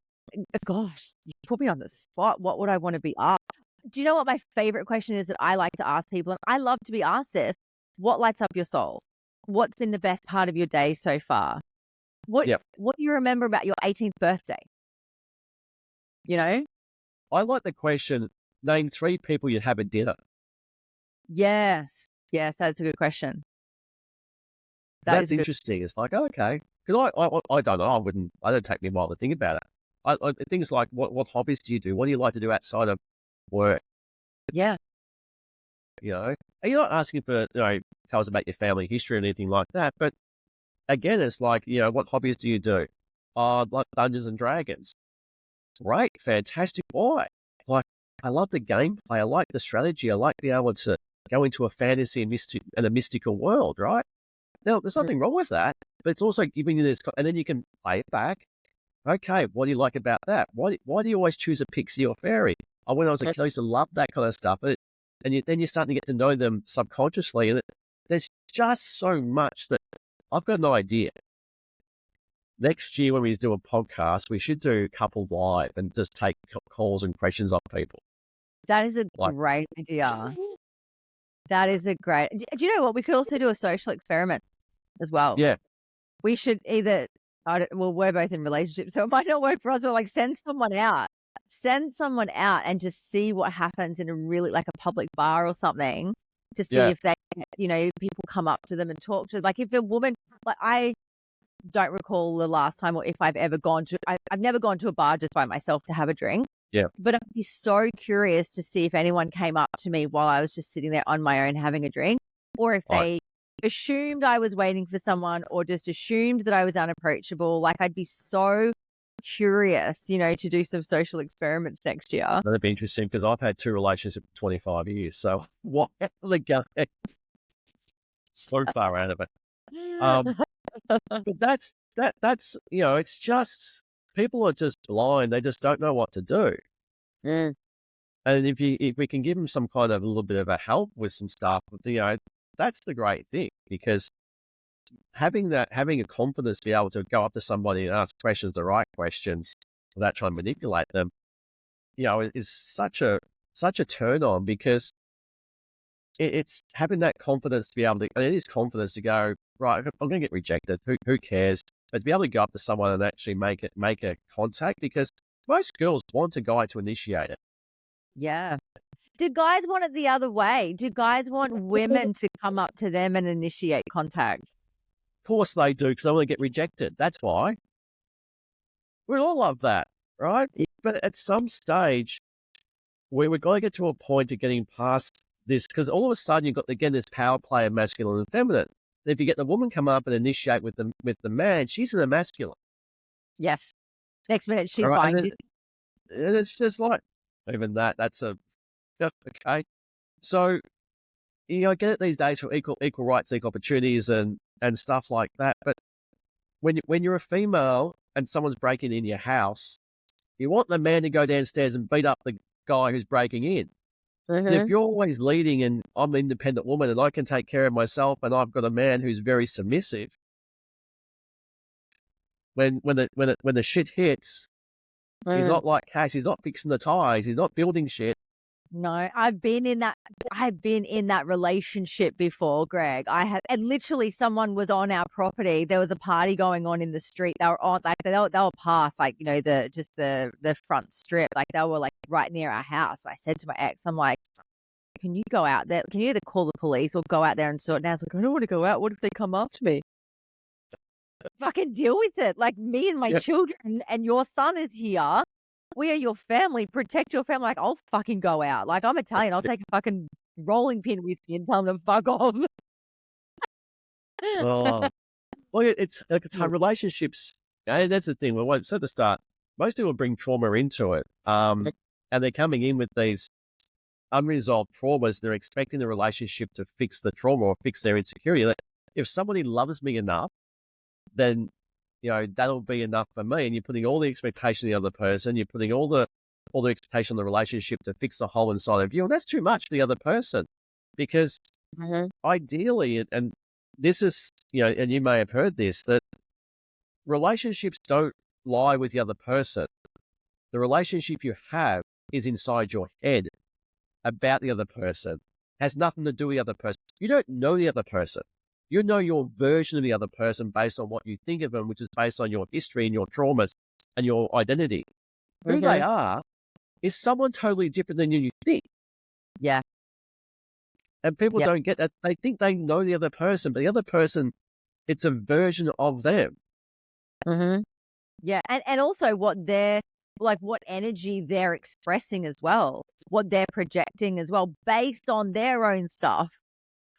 gosh, you put me on the spot. What would I want to be asked? Do you know what my favorite question is that I like to ask people? And I love to be asked this. What lights up your soul? What's been the best part of your day so far? What Yep. what do you remember about your 18th birthday? You know? I like the question, name 3 people you'd have a dinner. Yes. Yes, that's a good question. 'Cause That that's is a good interesting. It's like, okay, because I don't know. I don't take me a while to think about it. Things like what hobbies do you do? What do you like to do outside of work? yeah. You know, and you're not asking for, tell us about your family history or anything like that. But again, it's like, what hobbies do you do? Oh, I like Dungeons and Dragons. Great, fantastic. Why? Like, I love the gameplay. I like the strategy. I like being able to go into a fantasy and a mystical world, right? Now, there's Mhm. nothing wrong with that, but it's also giving you this, and then you can play it back. Okay, what do you like about that? Why do you always choose a pixie or fairy? Oh, when I was a kid, I used to love that kind of stuff. Then you're starting to get to know them subconsciously, and there's just so much that I've got an idea. Next year, when we do a podcast, we should do couple live and just take calls and questions off people. That is a Like, great idea. That is a great. Do you know what? We could also do a social experiment as well. yeah, We should either, well, we're both in relationships, so it might not work for us, but like send someone out. Send someone out and just see what happens in a really, like a public bar or something, to see yeah, if they, people come up to them and talk to, like if a woman, like I don't recall the last time or if I've ever I've never gone to a bar just by myself to have a drink. yeah. But I'd be so curious to see if anyone came up to me while I was just sitting there on my own having a drink, or if Right. they assumed I was waiting for someone or just assumed that I was unapproachable. Like, I'd be so curious, to do some social experiments next year. That'd be interesting because I've had 2 relationships for 25 years. So what the go? So far out of it. Um, but that's it's just people are just blind. They just don't know what to do. Mm. And if we can give them some kind of a little bit of a help with some stuff, that's the great thing, because having a confidence to be able to go up to somebody and ask questions, the right questions, without trying to manipulate them, is such a turn on, because it's having that confidence to be able to, and it is confidence to go, right, I'm going to get rejected. Who cares? But to be able to go up to someone and actually make a contact, because most girls want a guy to initiate it. Yeah. Do guys want it the other way? Do guys want women to come up to them and initiate contact? Of course they do, because they want to get rejected. That's why. We all love that, right? But at some stage, we've got to get to a point of getting past this, because all of a sudden you've got, again, this power play of masculine and feminine. And if you get the woman come up and initiate with the man, she's in the masculine. Yes. Next minute she's All right. buying And it's just like, even that's okay. So, get it these days for equal rights, equal opportunities and stuff like that. But when you're a female and someone's breaking in your house, you want the man to go downstairs and beat up the guy who's breaking in. And if you're always leading and I'm an independent woman and I can take care of myself and I've got a man who's very submissive, when the shit hits, he's not like Cass. He's not fixing the tires. He's not building shit. No, I've been in that relationship before, Greg. I have, and literally someone was on our property. There was a party going on in the street. They were on, like, they were past, like, the front strip. Like, they were like right near our house. I said to my ex, I'm like, can you go out there? Can you either call the police or go out there and sort it out? I was like, I don't want to go out. What if they come after me? Fucking deal with it. Like, me and my children and your son is here. We are your family. Protect your family. Like, I'll fucking go out. Like, I'm Italian. I'll take a fucking rolling pin with me and tell them to fuck off. Well, it's how relationships. And that's the thing. Well, at the start, most people bring trauma into it, and they're coming in with these unresolved traumas. They're expecting the relationship to fix the trauma or fix their insecurity. Like, if somebody loves me enough, then that'll be enough for me. And you're putting all the expectation on the other person. You're putting all the expectation on the relationship to fix the hole inside of you, and that's too much for the other person. Because ideally, and this is and you may have heard this, that relationships don't lie with the other person. The relationship you have is inside your head about the other person. Has nothing to do with the other person. You don't know the other person. You know your version of the other person based on what you think of them, which is based on your history and your traumas and your identity. Who they are is someone totally different than you think. Yeah. And people don't get that. They think they know the other person, but the other person, it's a version of them. Yeah. And also what what energy they're expressing as well, what they're projecting as well, based on their own stuff,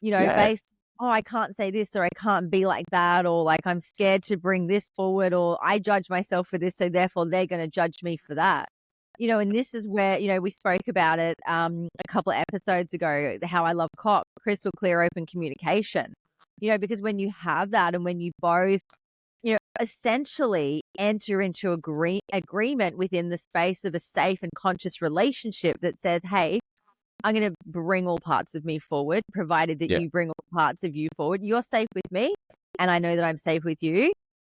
based, I can't say this, or I can't be like that, or like I'm scared to bring this forward, or I judge myself for this, so therefore they're going to judge me for that. And this is where, we spoke about it a couple of episodes ago, how I love crystal clear, open communication, because when you have that and when you both, essentially enter into agreement within the space of a safe and conscious relationship that says, hey, I'm going to bring all parts of me forward, provided that you bring all parts of you forward. You're safe with me, and I know that I'm safe with you.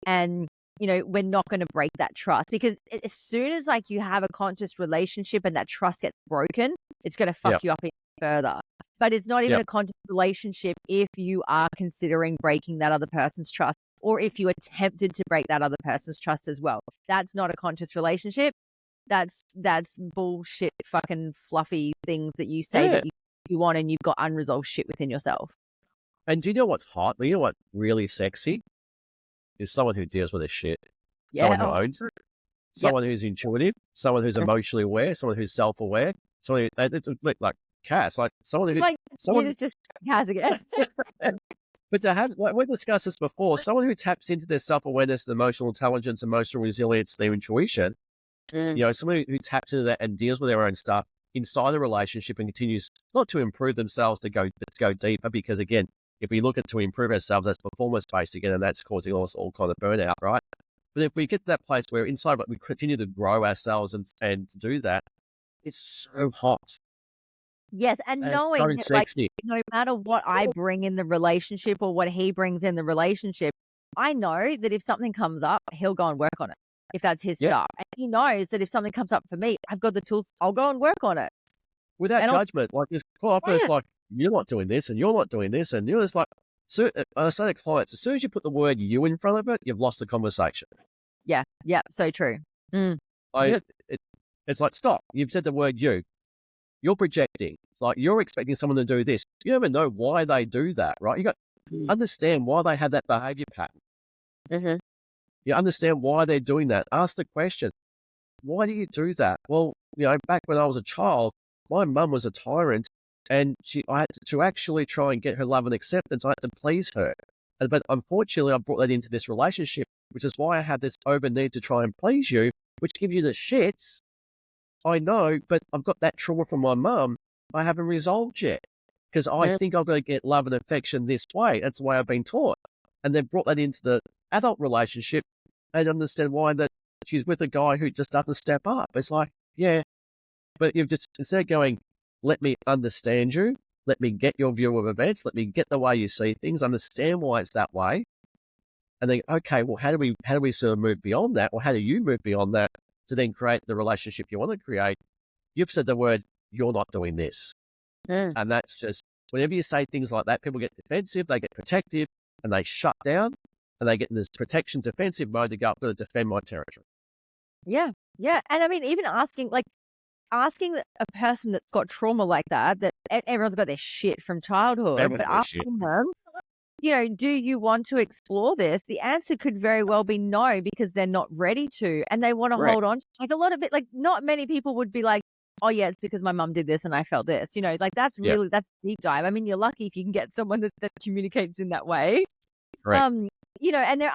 And, we're not going to break that trust, because as soon as you have a conscious relationship and that trust gets broken, it's going to fuck you up even further. But it's not even a conscious relationship if you are considering breaking that other person's trust, or if you attempted to break that other person's trust as well. That's not a conscious relationship. That's bullshit, fucking fluffy things that you say that you want, and you've got unresolved shit within yourself. And do you know what's hot? You know what's really sexy? Is someone who deals with this shit. Someone who owns it. Someone who's intuitive. Someone who's emotionally aware. Someone who's self-aware. Someone who, like Cass, like someone who... someone is just Cass again. But to have, we've discussed this before, someone who taps into their self-awareness, emotional intelligence, emotional resilience, their intuition, someone who taps into that and deals with their own stuff inside the relationship and continues not to improve themselves, to go deeper, because again, if we look at to improve ourselves, that's performance-based again, and that's causing us all kind of burnout, right? But if we get to that place where inside, we continue to grow ourselves and to do that, it's so hot. Yes, and knowing that, no matter what I bring in the relationship or what he brings in the relationship, I know that if something comes up, he'll go and work on it, if that's his stuff. And he knows that if something comes up for me, I've got the tools, I'll go and work on it. Without judgment, it's quite often it's like, you're not doing this and you're not doing this, and you're just like, so I say to clients, as soon as you put the word you in front of it, you've lost the conversation. Yeah, so true. It's like, stop, you've said the word you. You're projecting. It's like you're expecting someone to do this. You don't even know why they do that, right? You got to understand why they have that behavior pattern. You understand why they're doing that. Ask the question, why do you do that? Well, back when I was a child, my mum was a tyrant, and I had to actually try and get her love and acceptance. I had to please her. But unfortunately, I brought that into this relationship, which is why I had this over need to try and please you, which gives you the shits. I know, but I've got that trauma from my mum I haven't resolved yet, because I think I've got to get love and affection this way. That's the way I've been taught. And they've brought that into the adult relationship and understand why that she's with a guy who just doesn't step up. It's like, but you've just, instead of going, let me understand you, let me get your view of events, let me get the way you see things, understand why it's that way. And then, okay, well, how do we sort of move beyond that? Or how do you move beyond that to then create the relationship you want to create? You've said the word, you're not doing this. And that's just, whenever you say things like that, people get defensive, they get protective, and they shut down, and they get in this protection defensive mode to go, I've got to defend my territory. Yeah. And I mean, even asking, asking a person that's got trauma like that everyone's got their shit from childhood, Everyone's but got shit. asking them, do you want to explore this? The answer could very well be no, because they're not ready to, and they want to Correct. hold on. Like a lot of it, like not many people would be like, oh yeah, it's because my mum did this and I felt this, like that's Yeah. really, that's deep dive. I mean, you're lucky if you can get someone that communicates in that way. Correct. And there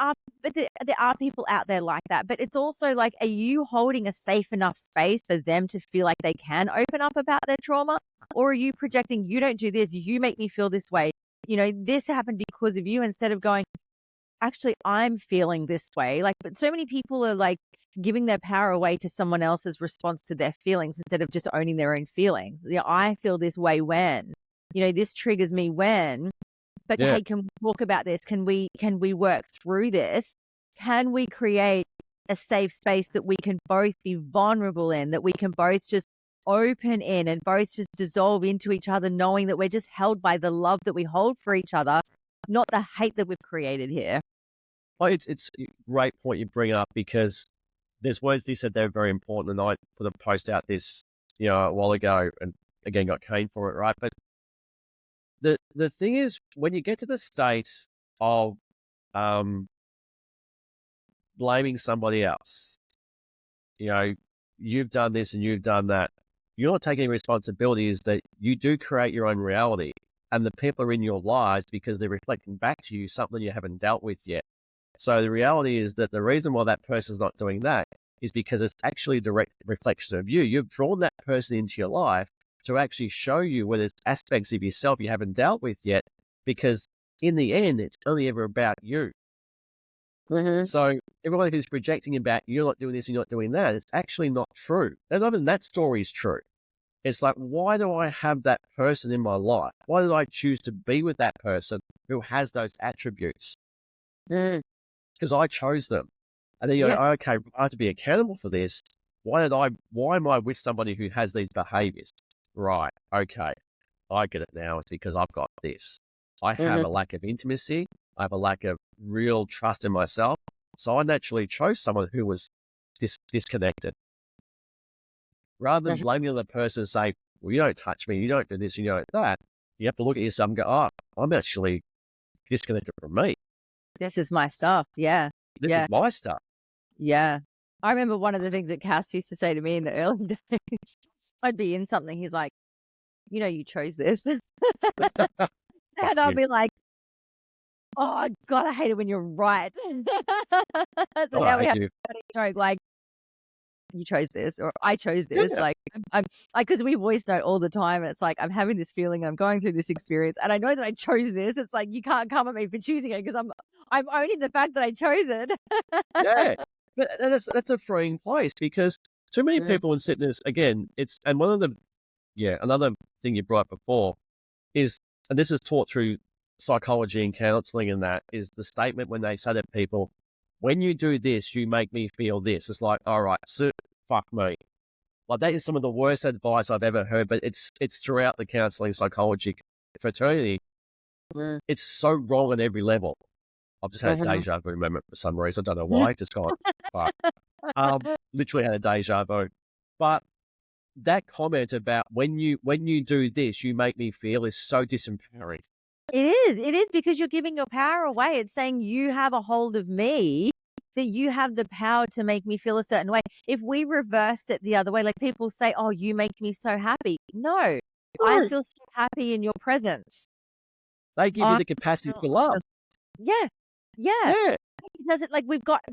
are people out there like that, but it's also like, are you holding a safe enough space for them to feel like they can open up about their trauma? Or are you projecting, you don't do this, you make me feel this way, this happened because of you, instead of going, actually, I'm feeling this way. Like, but so many people are like giving their power away to someone else's response to their feelings instead of just owning their own feelings. I feel this way when, this triggers me when, but Yeah. hey, can we talk about this? Can we work through this? Can we create a safe space that we can both be vulnerable in, that we can both just open in and both just dissolve into each other, knowing that we're just held by the love that we hold for each other, not the hate that we've created here. Well, it's a great point you bring up, because there's words you said they're very important, and I put a post out this, a while ago, and again got caned for it, right? But the thing is, when you get to the state of blaming somebody else, you've done this and you've done that, you're not taking responsibility. Is that you do create your own reality, and the people are in your lives because they're reflecting back to you something you haven't dealt with yet. So the reality is that the reason why that person's not doing that is because it's actually a direct reflection of you. You've drawn that person into your life to actually show you where there's aspects of yourself you haven't dealt with yet, because in the end, it's only ever about you. Mm-hmm. So everyone who's projecting about you're not doing this, you're not doing that, it's actually not true. And even that story is true. It's like, why do I have that person in my life? Why did I choose to be with that person who has those attributes? Mm. Because I chose them. And then you're Yeah. like, okay, I have to be accountable for this. Why am I with somebody who has these behaviors? Right. Okay. I get it now. It's because I've got this. I have Mm-hmm. a lack of intimacy. I have a lack of real trust in myself. So I naturally chose someone who was disconnected. Rather than Mm-hmm. blaming the other person and say, well, you don't touch me, you don't do this, you don't do that. You have to look at yourself and go, oh, I'm actually disconnected from me. This is my stuff. Yeah. This is Yeah. my stuff. Yeah. I remember one of the things that Cass used to say to me in the early days. I'd be in something. He's like, you chose this. And Fuck I'll you. be like, oh, God, I hate it when you're right. So Oh, now I we hate have you. a joke like, you chose this, or I chose this. Yeah. Like, I'm like, because we voice note all the time. And it's like, I'm having this feeling, I'm going through this experience, and I know that I chose this. It's like, you can't come at me for choosing it, because I'm owning the fact that I chose it. Yeah. But that's a freeing place, because too many Mm. people would sit in this, again, and one of the, another thing you brought up before is, and this is taught through psychology and counseling, and that is the statement when they say to people, when you do this, you make me feel this. It's like, all right, so fuck me. Like, that is some of the worst advice I've ever heard, but it's throughout the counseling psychology fraternity. Mm. It's so wrong on every level. I've just had a Mhm. deja vu moment for some reason. I don't know why. Just gone, fuck. Literally had a deja vu. But that comment about when you do this, you make me feel, is so disempowering. It is because you're giving your power away. It's saying you have a hold of me, that you have the power to make me feel a certain way. If we reversed it the other way, like people say, oh, you make me so happy. No, I No, feel so happy in your presence. they give you I the capacity feel, for love. yeah, yeah. Yeah, It doesn't, like,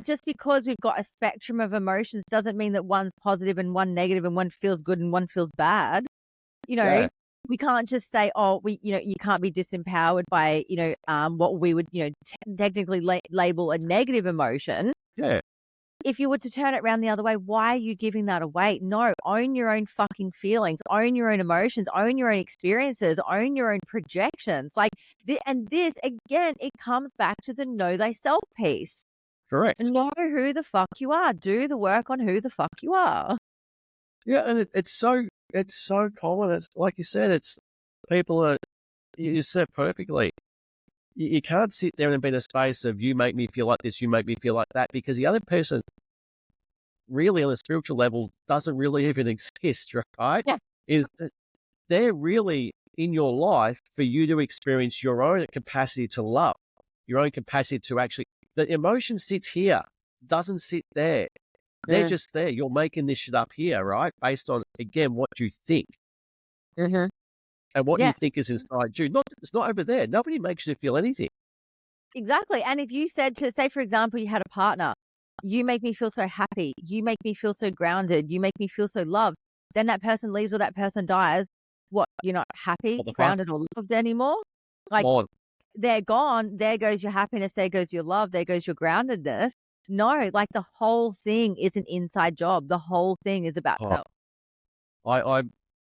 just because we've got a spectrum of emotions doesn't mean that one's positive and one negative and one feels good and one feels bad. You know, yeah, we can't just say, oh, you can't be disempowered by, what we would, technically label a negative emotion. yeah, If you were to turn it around the other way, why are you giving that away? No, own your own fucking feelings, own your own emotions, own your own experiences, own your own projections. Like, and this, again, it comes back to the know thyself piece. correct. Know who the fuck you are. Do the work on who the fuck you are. Yeah, and it's so common. It's like you said, it's people are, you said perfectly. You can't sit there and be in a space of, you make me feel like this, you make me feel like that, because the other person, really on a spiritual level doesn't really even exist, right? Yeah. Is that they're really in your life for you to experience your own capacity to love, your own capacity to actually, the emotion sits here, doesn't sit there. They're Mm. just there. You're making this shit up here, right? Based on, again, what you think. Mm-hmm. And what you Yeah, think is inside you. It's not over there. Nobody makes you feel anything. exactly. And if you said to, say, for example, you had a partner, you make me feel so happy, you make me feel so grounded, you make me feel so loved, then that person leaves or that person dies. What, you're not happy, What the fuck? grounded, or loved anymore? Come Like, on. they're gone. There goes your happiness. There goes your love. There goes your groundedness. No, like the whole thing is an inside job. The whole thing is about Oh, self.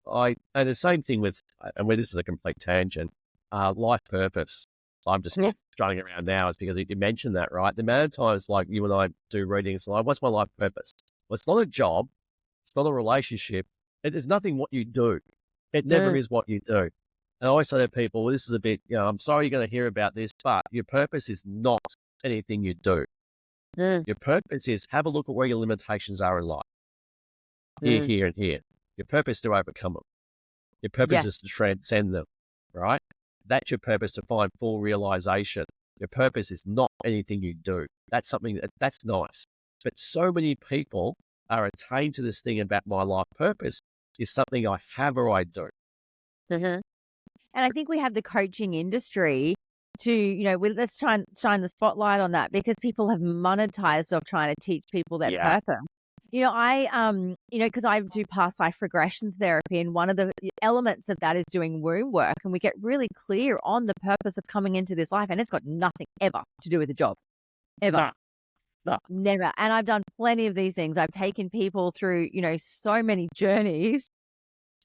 I, and the same thing with, and where this is a complete tangent, life purpose. I'm just Yeah. strutting around now is because you mentioned that, right? The amount of times like you and I do readings, like, what's my life purpose? Well, it's not a job. It's not a relationship. It is nothing what you do. It never Mm, is what you do. And I always say to people, well, this is a bit, I'm sorry you're going to hear about this, but your purpose is not anything you do. mm, Your purpose is have a look at where your limitations are in life. Here, mm. here, and here. Your purpose is to overcome them. Your purpose Yes. is to transcend them, right? That's your purpose, to find full realization. Your purpose is not anything you do. That's something that's nice. But so many people are attained to this thing about my life purpose is something I have or I do. Mhm. And I think we have the coaching industry to, let's try and shine the spotlight on that, because people have monetized off trying to teach people their Yeah. purpose. Because I do past life regression therapy, and one of the elements of that is doing womb work, and we get really clear on the purpose of coming into this life, and it's got nothing ever to do with the job, ever. No, no. Never. And I've done plenty of these things. I've taken people through, so many journeys,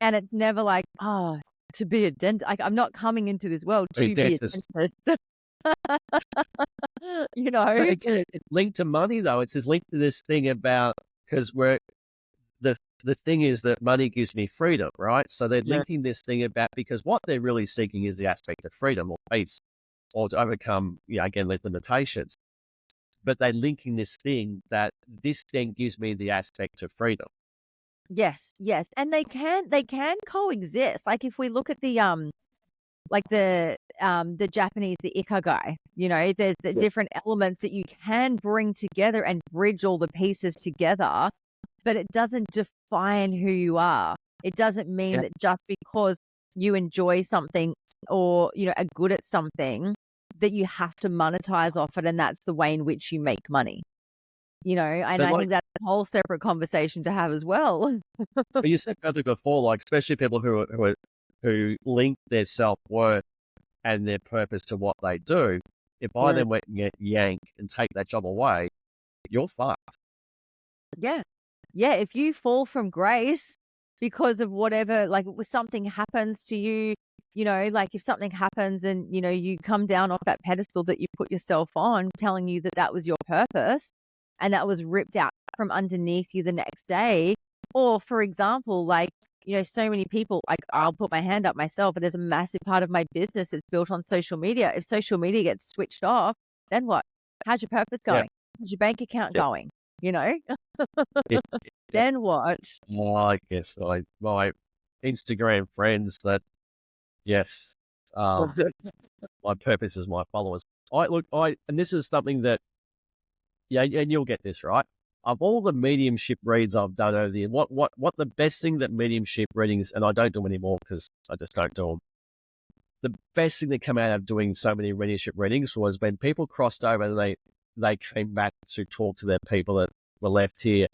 and it's never like, oh, to be a dentist. Like, I'm not coming into this world A to be a dentist. dentist, you But know? again, it's linked to money though. It's just linked to this thing about, because the the thing is that money gives me freedom, right? So they're Yeah. linking this thing about, because what they're really seeking is the aspect of freedom or peace, or to overcome, again, their limitations. But they're linking this thing that this thing gives me the aspect of freedom. Yes, yes. And they can coexist. Like, if we look at the Japanese, the ikigai, there's the Yeah. different elements that you can bring together and bridge all the pieces together, but it doesn't define who you are. It doesn't mean Yeah. that just because you enjoy something, or, are good at something, that you have to monetize off it, and that's the way in which you make money. And But I like think that's a whole separate conversation to have as well. but you said perfectly before, like especially people who link their self worth and their purpose to what they do. If I Mm. then went and get yank and take that job away, you're fucked. Yeah. Yeah, if you fall from grace because of whatever, like, something happens to you, like if something happens and, you come down off that pedestal that you put yourself on, telling you that that was your purpose, and that was ripped out from underneath you the next day. Or, for example, like, so many people, like, I'll put my hand up myself, but there's a massive part of my business that's built on social media. If social media gets switched off, then what? How's your purpose Yeah. going? How's your bank account Yeah. going? You know? Yeah. Yeah. Then what? Well, I guess my Instagram friends that, yes, um, my purpose is my followers. And this is something that, yeah, and you'll get this right. Of all the mediumship reads I've done over the year, what the best thing that mediumship readings, and I don't do them anymore because I just don't do them. The best thing that came out of doing so many mediumship readings was when people crossed over and they came back to talk to their people that were left here.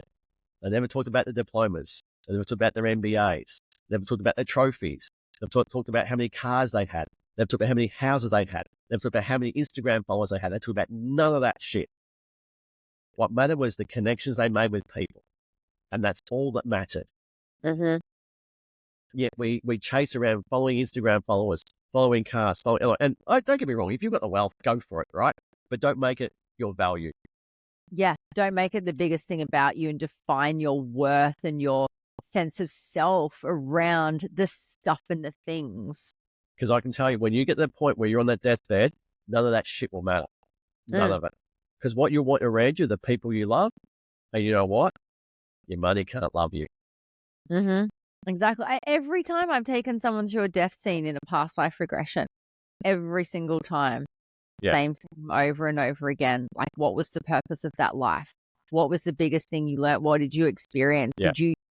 They never talked about the diplomas. They never talked about their MBAs. They never talked about their trophies. They talked about how many cars they had. They talked about how many houses they had. They talked about how many Instagram followers they had. They talked about none of that shit. What mattered was the connections they made with people. And that's all that mattered. Mm-hmm. Yet we chase around following Instagram followers, following cars, and don't get me wrong, if you've got the wealth, go for it, right? But don't make it your value. Yeah, don't make it the biggest thing about you, and define your worth and your sense of self around the stuff and the things. Because I can tell you, when you get to the point where you're on that deathbed, none of that shit will matter. None Mm. of it. Because what you want around you, the people you love, and you know what? Your money can't love you. Mm-hmm. Exactly. Every time I've taken someone through a death scene in a past life regression, every single time, Yeah, same thing over and over again. Like, what was the purpose of that life? What was the biggest thing you learned? What did you experience? yeah,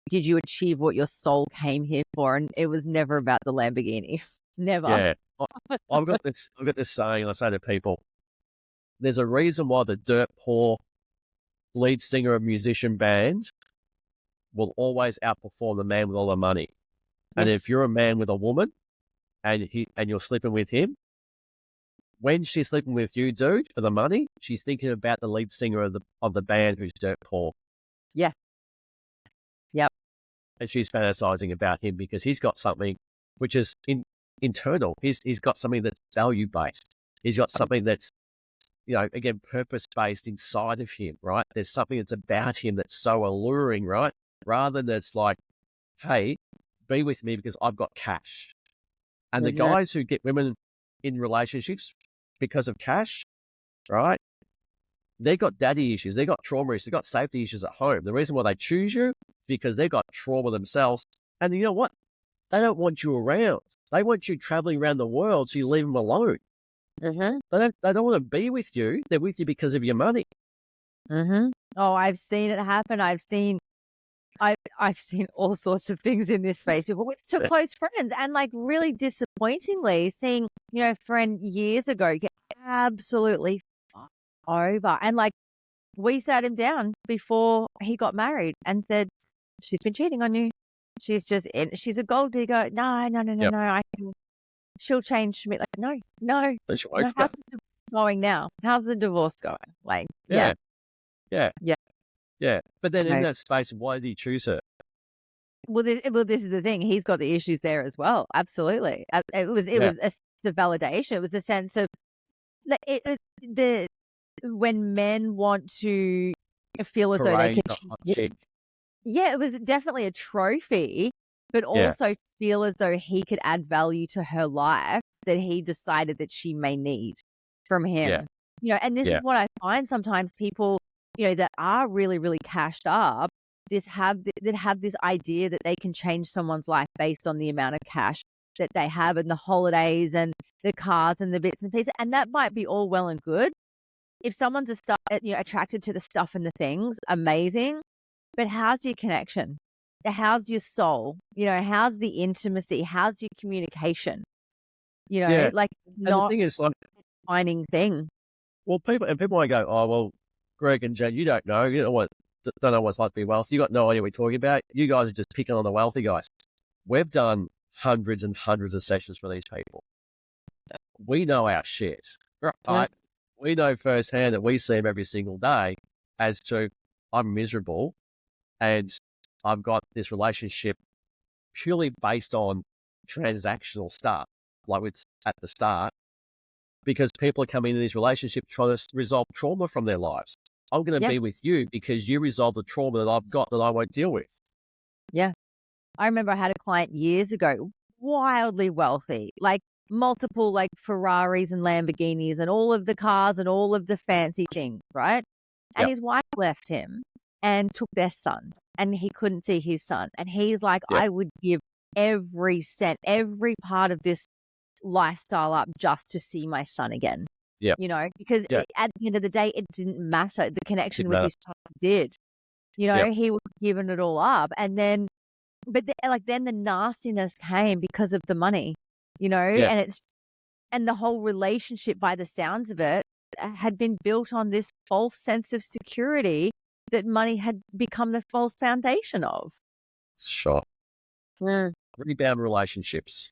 Did you achieve what your soul came here for? And it was never about the Lamborghini. Never. yeah. I've got this saying I say to people, there's a reason why the dirt poor lead singer of musician bands will always outperform the man with all the money. And if Yes. you're a man with a woman and you're sleeping with him, when she's sleeping with you, dude, for the money, she's thinking about the lead singer of the band who's dirt poor. Yeah. Yep. And she's fantasizing about him because he's got something which is internal. He's got something that's value based. He's got something that's, again, purpose based inside of him, right? There's something that's about him that's so alluring, right? Rather than it's like, hey, be with me because I've got cash. And the Mhm. guys who get women in relationships because of cash, right? They've got daddy issues. They've got trauma issues. They've got safety issues at home. The reason why they choose you is because they've got trauma themselves. And you know what? They don't want you around. They want you traveling around the world so you leave them alone. Mhm. They don't want to be with you. They're with you because of your money. Mhm. Oh, I've seen it happen. I've seen all sorts of things in this space with to Yeah. close friends, and like really disappointingly seeing, a friend years ago get absolutely fucked over. And like we sat him down before he got married and said, she's been cheating on you. She's a gold digger. No, no, no, no, Yep. no. She'll change me. Like, no, no, That's right. no. How's the divorce going now? How's the divorce going? Like, yeah, Yeah. Yeah. yeah. Yeah. But then in No. that space, why did he choose her? Well, this is the thing. He's got the issues there as well. Absolutely. It Yeah. was a sense of validation. It was a sense of like the when men want to feel as though they Parade can. the hot chick. Yeah, it was definitely a trophy, but Yeah. also feel as though he could add value to her life that he decided that she may need from Yeah. him. And this is Yeah. what I find sometimes people, that are really, really cashed up, that have this idea that they can change someone's life based on the amount of cash that they have and the holidays and the cars and the bits and pieces. And that might be all well and good. If someone's attracted to the stuff and the things, amazing. But how's your connection? How's your soul? How's the intimacy? How's your communication? Yeah. Like And the not thing is, like, finding thing. well, people might go, oh, well, Greg and Jen, you don't know. You don't know what it's like to be wealthy. You got no idea what you're talking about. You guys are just picking on the wealthy guys. We've done hundreds and hundreds of sessions for these people. We know our shit, Mm. right? We know firsthand that we see them every single day as to I'm miserable and I've got this relationship purely based on transactional stuff, like it's at the start, because people are coming into these relationships trying to resolve trauma from their lives. I'm going to Yeah, be with you because you resolve the trauma that I've got that I won't deal with. yeah. I remember I had a client years ago, wildly wealthy, like multiple like Ferraris and Lamborghinis and all of the cars and all of the fancy things, right? And Yep, his wife left him and took their son, and he couldn't see his son. And he's like, yep, I would give every cent, every part of this lifestyle up just to see my son again. yep, Because yeah. at the end of the day, it didn't matter. The connection Didn't with matter. his son did. Yep, He was giving it all up, and then then the nastiness came because of the money, yeah, and the whole relationship, by the sounds of it, had been built on this false sense of security that money had become the false foundation of. sure. Mm. Rebound relationships.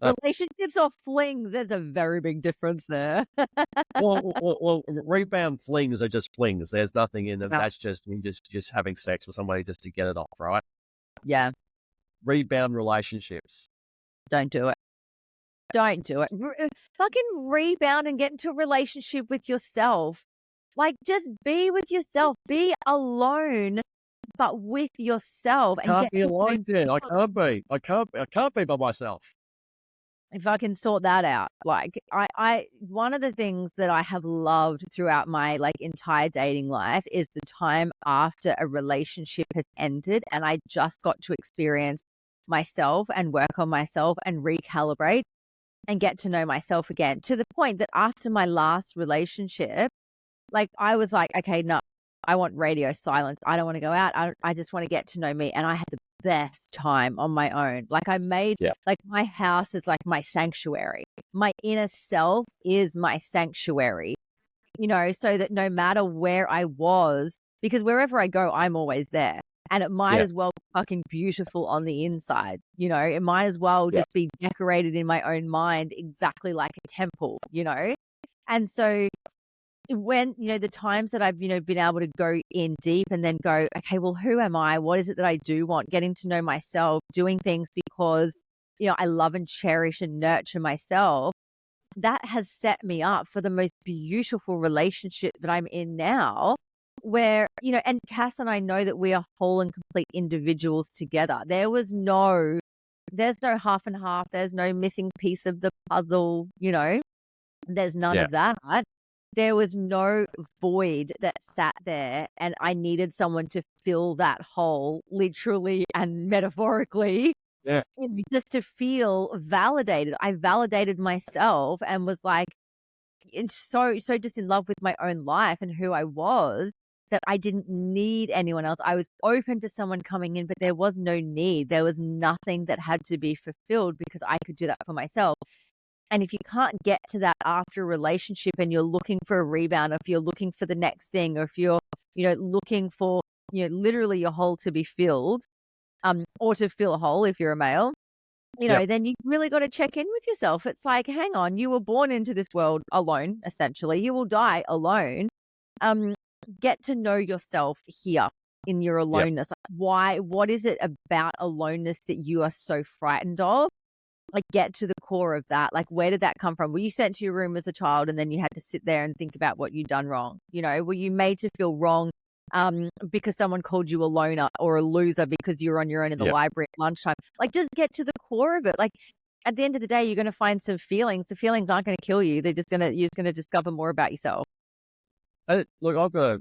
Relationships or flings, there's a very big difference there. Rebound flings are just flings. There's nothing in them. Yeah. That's just me just having sex with somebody just to get it off, right? Yeah, Rebound relationships. don't do it. Don't do it. Fucking rebound and get into a relationship with yourself. Like, just be with yourself. Be alone, but with yourself, and Can't get be to know. alone then. I can't be. I can't be by myself. if I can sort that out, like one of the things that I have loved throughout my like entire dating life is the time after a relationship has ended and I just got to experience myself and work on myself and recalibrate and get to know myself again, to the point that after my last relationship, like I was like, okay, no, I want radio silence. I don't want to go out. I just want to get to know me. And I had the best time on my own. Like I made, like my house is like my sanctuary. My inner self is my sanctuary, you know, so that no matter where I was, because wherever I go, I'm always there. And it might as well be fucking beautiful on the inside, you know, it might as well just be decorated in my own mind exactly like a temple, you know? And so when, you know, the times that I've, you know, been able to go in deep and then go, okay, well, who am I? What is it that I do want? Getting to know myself, doing things because, you know, I love and cherish and nurture myself. That has set me up for the most beautiful relationship that I'm in now, where, you know, and Cass and I know that we are whole and complete individuals together. There's no half and half. There's no missing piece of the puzzle, you know, there's none of that. There was no void that sat there, and I needed someone to fill that hole, literally and metaphorically, just to feel validated. I validated myself and was like, it's so just in love with my own life and who I was, that I didn't need anyone else. I was open to someone coming in, but there was no need. There was nothing that had to be fulfilled because I could do that for myself. And if you can't get to that after a relationship and you're looking for a rebound, or if you're looking for the next thing, or if you're, you know, looking for, you know, literally your hole to be filled, or to fill a hole if you're a male, you know, then you really got to check in with yourself. It's like, hang on, you were born into this world alone, essentially. You will die alone. Get to know yourself here in your aloneness. Why? What is it about aloneness that you are so frightened of? Like, get to the core of that. Like, where did that come from? Were you sent to your room as a child and then you had to sit there and think about what you'd done wrong? You know, were you made to feel wrong because someone called you a loner or a loser because you were on your own in the library at lunchtime? Like, just get to the core of it. Like, at the end of the day, you're going to find some feelings. The feelings aren't going to kill you. You're just going to discover more about yourself. Look, I've got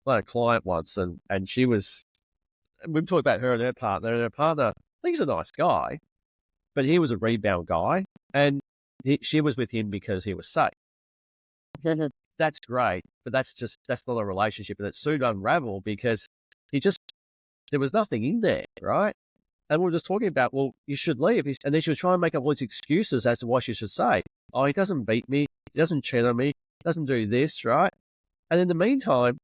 a client once, and she was, we've talked about her and her partner, I think he's a nice guy, but he was a rebound guy, and she was with him because he was safe. That's great, but that's not a relationship, and it soon unraveled because there was nothing in there, right? And we were just talking about, well, you should leave. And then she was trying to make up all these excuses as to why she should say, oh, he doesn't beat me, he doesn't cheat on me, he doesn't do this, right? And in the meantime,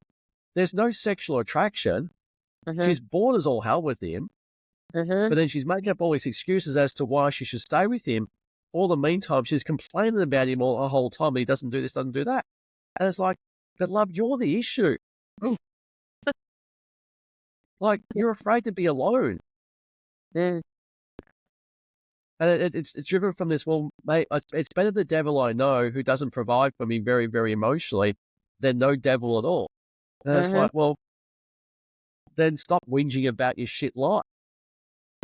there's no sexual attraction. She's bored as all hell with him. But then she's making up all these excuses as to why she should stay with him. All the meantime, she's complaining about him all the whole time. He doesn't do this, doesn't do that. And it's like, but love, you're the issue. Like, you're afraid to be alone. And it's driven from this, well, mate, it's better the devil I know who doesn't provide for me very, very emotionally than no devil at all. And it's like, well, then stop whinging about your shit life.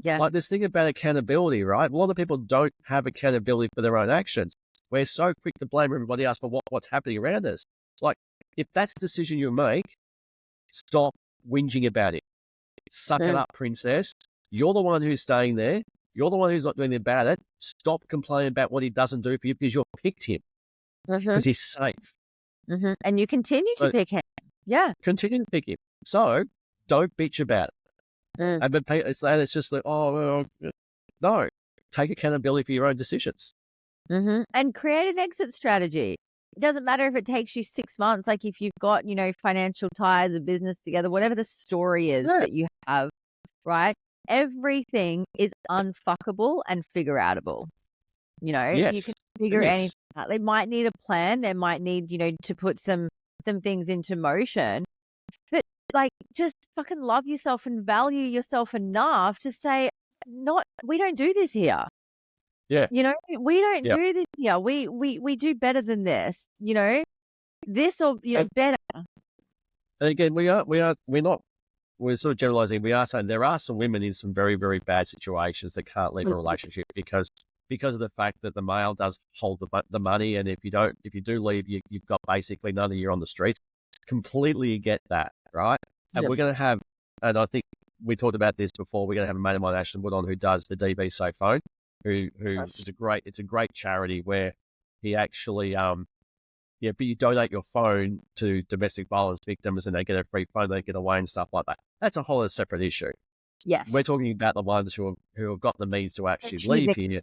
Like this thing about accountability, right? A lot of people don't have accountability for their own actions. We're so quick to blame everybody else for what's happening around us. Like, if that's the decision you make, stop whinging about it. Suck it up, princess. You're the one who's staying there. You're the one who's not doing anything about it. Stop complaining about what he doesn't do for you because you picked him. Because he's safe. And you continue to pick him. Continue to pick him. So don't bitch about it. And it's just like, oh, well, no. Take accountability for your own decisions. And create an exit strategy. It doesn't matter if it takes you 6 months. Like if you've got, you know, financial ties, a business together, whatever the story is that you have, right? Everything is unfuckable and figure outable. You know, you can figure anything out. They might need a plan. They might need, you know, to put some things into motion. But like, just fucking love yourself and value yourself enough to say, we don't do this here. You know, we don't do this here. We do better than this, you know, this or, you know, better. And again, we're sort of generalizing. We are saying there are some women in some very, very bad situations that can't leave a relationship because because of the fact that the male does hold the money, and if you do leave, you've got basically none of you on the streets. Completely get that, right? And Yep. we're going to have, and I think we talked about this before, we're going to have a mate of mine, Ashton Wood, on, who does the DB Safe Phone, who is it's a great charity where he actually, but you donate your phone to domestic violence victims and they get a free phone, they get away and stuff like that. That's a whole separate issue. Yes. We're talking about the ones who have got the means to actually leave here,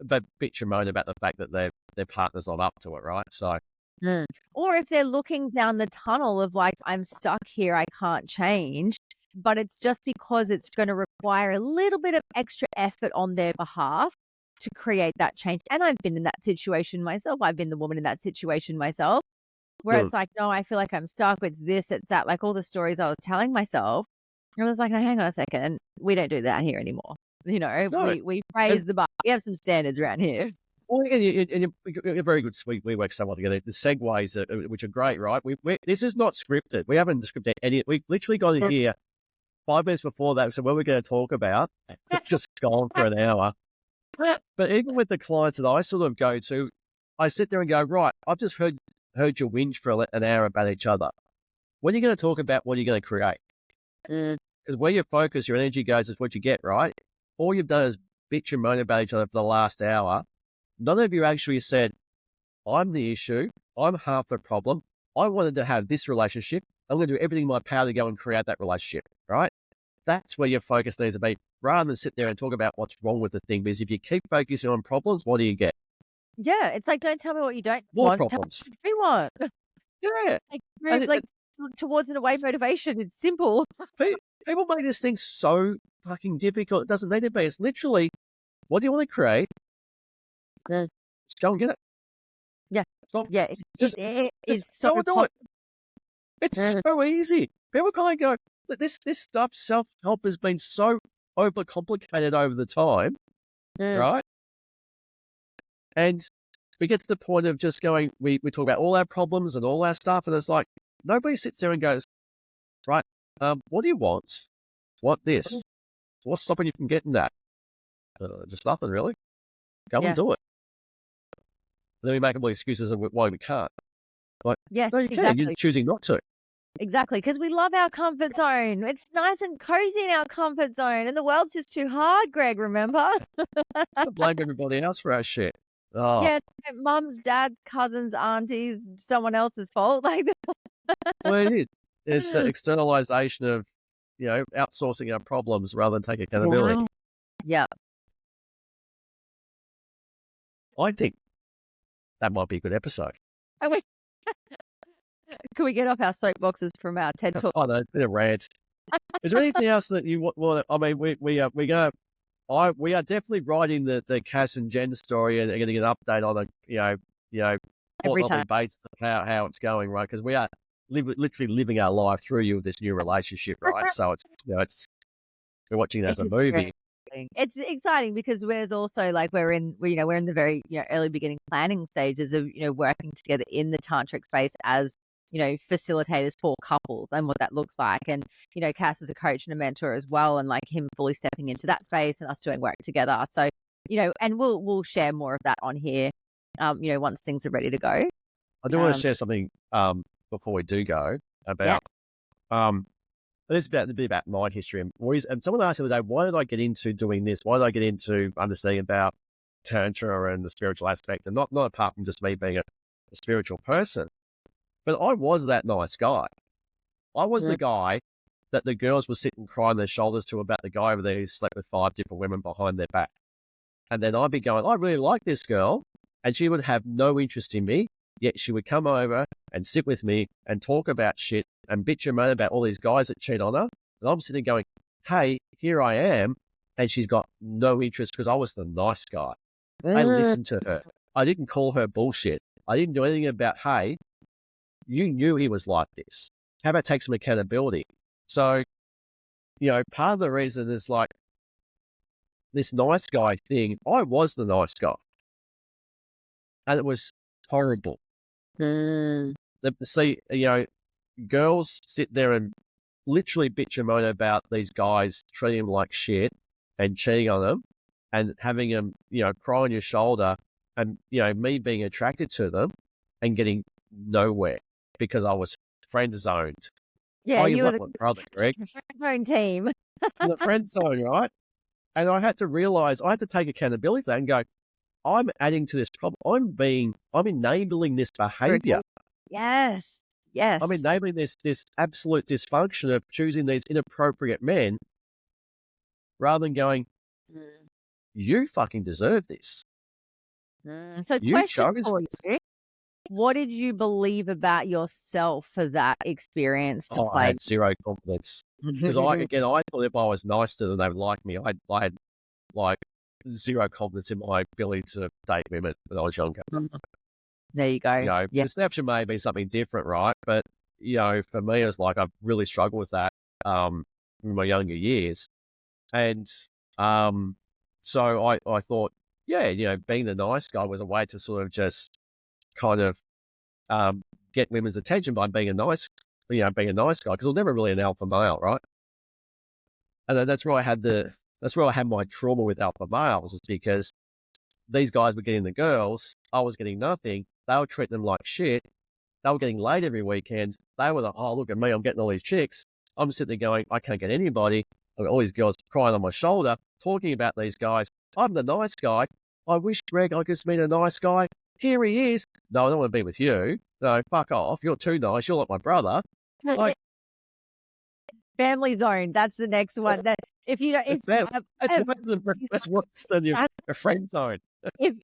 but bitch and moan about the fact that their partner's not up to it, right? So, or if they're looking down the tunnel of like, I'm stuck here, I can't change, but it's just because it's going to require a little bit of extra effort on their behalf to create that change. And I've been in that situation myself. I've been the woman in that situation myself, where it's like, no, I feel like I'm stuck. It's this, it's that, like all the stories I was telling myself. I was like, no, hang on a second. We don't do that here anymore. You know, no. we praise the bar. We have some standards around here. Well, and you're very good. We work so well together. The segues, which are great, right? This is not scripted. We haven't scripted any. We literally got in here 5 minutes before that. So what we're going to talk about, just gone for an hour. But even with the clients that I sort of go to, I sit there and go, right, I've just heard you whinge for an hour about each other. What are you going to talk about? What are you going to create? Because where your focus, your energy goes is what you get, right? All you've done is bitch and moan about each other for the last hour. None of you actually said, I'm the issue. I'm half the problem. I wanted to have this relationship. I'm going to do everything in my power to go and create that relationship, right? That's where your focus needs to be, rather than sit there and talk about what's wrong with the thing. Because if you keep focusing on problems, what do you get? Yeah, it's like, don't tell me what you don't More want. problems. Tell me what you want. Yeah. Like, move, towards an away motivation. It's simple. People make this thing so fucking difficult. It doesn't need to be. It's literally, what do you want to create? Just go and get it. Yeah. Stop. Yeah. It's so go and do it. It's so easy. People kind of go, this stuff, self-help, has been so overcomplicated over the time, right? And we get to the point of just going, we talk about all our problems and all our stuff, and it's like, nobody sits there and goes, right, what do you want? Want this? What's stopping you from getting that? Just nothing, really. Go and do it. And then we make all the excuses of why we can't. Like, yes, no, you can. exactly. You're choosing not to. Exactly, because we love our comfort zone. It's nice and cozy in our comfort zone, and the world's just too hard, Greg, remember? Blame everybody else for our shit. Oh. Yeah, mums, dads, cousins, aunties, someone else's fault. Like, well, it is. It's the externalization of, outsourcing our problems rather than taking accountability. Yeah. I think that might be a good episode. Can we get off our soapboxes from our TED Talk? Oh, no, it's been a rant. Is there anything else that you want? I mean, we are definitely writing the Cass and Jen story and getting an update on a quarterly basis of how it's going, right? Because we are literally living our life through you with this new relationship, right? So it's we're watching it as a movie. It's exciting because there's also like we're in the very early beginning planning stages of working together in the tantric space as facilitators for couples and what that looks like, and Cass is a coach and a mentor as well, and like him fully stepping into that space and us doing work together. So and we'll share more of that on here once things are ready to go. I do want to share something before we do go about this is a bit about my history. And someone asked the other day, why did I get into doing this? Why did I get into understanding about Tantra and the spiritual aspect? And not apart from just me being a spiritual person, but I was that nice guy. I was the guy that the girls would sit and cry on their shoulders to about the guy over there who slept with 5 different women behind their back. And then I'd be going, I really like this girl. And she would have no interest in me, yet she would come over and sit with me and talk about shit and bitch and moan about all these guys that cheat on her. And I'm sitting there going, hey, here I am. And she's got no interest because I was the nice guy. I listened to her. I didn't call her bullshit. I didn't do anything about, hey, you knew he was like this. How about take some accountability? So, part of the reason is like this nice guy thing, I was the nice guy. And it was horrible. See, girls sit there and literally bitch and moan about these guys treating them like shit and cheating on them. and having them, cry on your shoulder, and, me being attracted to them and getting nowhere because I was friend zoned. Yeah, Oh, you you were like the my brother, Greg. phone team. The friend zone, right? And I had to realize, I had to take accountability for that and go, I'm adding to this problem. I'm enabling this behavior. Yes. I'm Yes. enabling this absolute dysfunction of choosing these inappropriate men rather than going, Mm. you fucking deserve this. So You question chose for this. you. What did you believe about yourself for that experience to Oh, I play? had zero confidence. Because I thought if I was nice to them, they would like me. I had like zero confidence in my ability to date women when I was younger. There you go. Yeah. Perception may be something different, right? But, for me, it was like I've really struggled with that in my younger years. And so I thought, yeah, being the nice guy was a way to sort of just kind of get women's attention by being a nice guy, because I'm never really an alpha male, right? And then that's where I had my trauma with alpha males, is because these guys were getting the girls, I was getting nothing. They were treating them like shit. They were getting laid every weekend. They were like, oh, look at me, I'm getting all these chicks. I'm sitting there going, I can't get anybody. I've got all these girls crying on my shoulder, talking about these guys. I'm the nice guy. I wish, Greg, I could meet a nice guy. Here he is. No, I don't want to be with you. No, fuck off. You're too nice. You're like my brother. Like, Family zone. That's the next one. That if you don't, if that's worse than your friend zone. if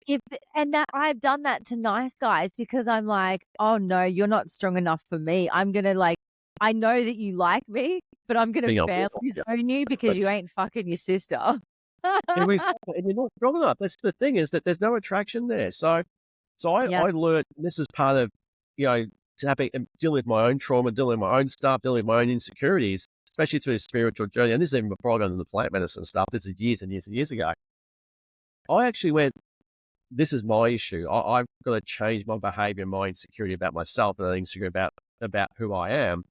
and that I've done that to nice guys because I'm like, oh no, you're not strong enough for me. I'm gonna like, I know that you like me, but I'm gonna family zone you because you ain't fucking your sister. And you're not strong enough. That's the thing, is that there's no attraction there. So Yeah. I learned, and this is part of, dealing with my own trauma, dealing with my own stuff, dealing with my own insecurities, especially through the spiritual journey. And this is even before I got into the plant medicine stuff. This is years and years and years ago. I actually went, this is my issue. I've got to change my behavior, my insecurity about myself, and insecurity about who I am.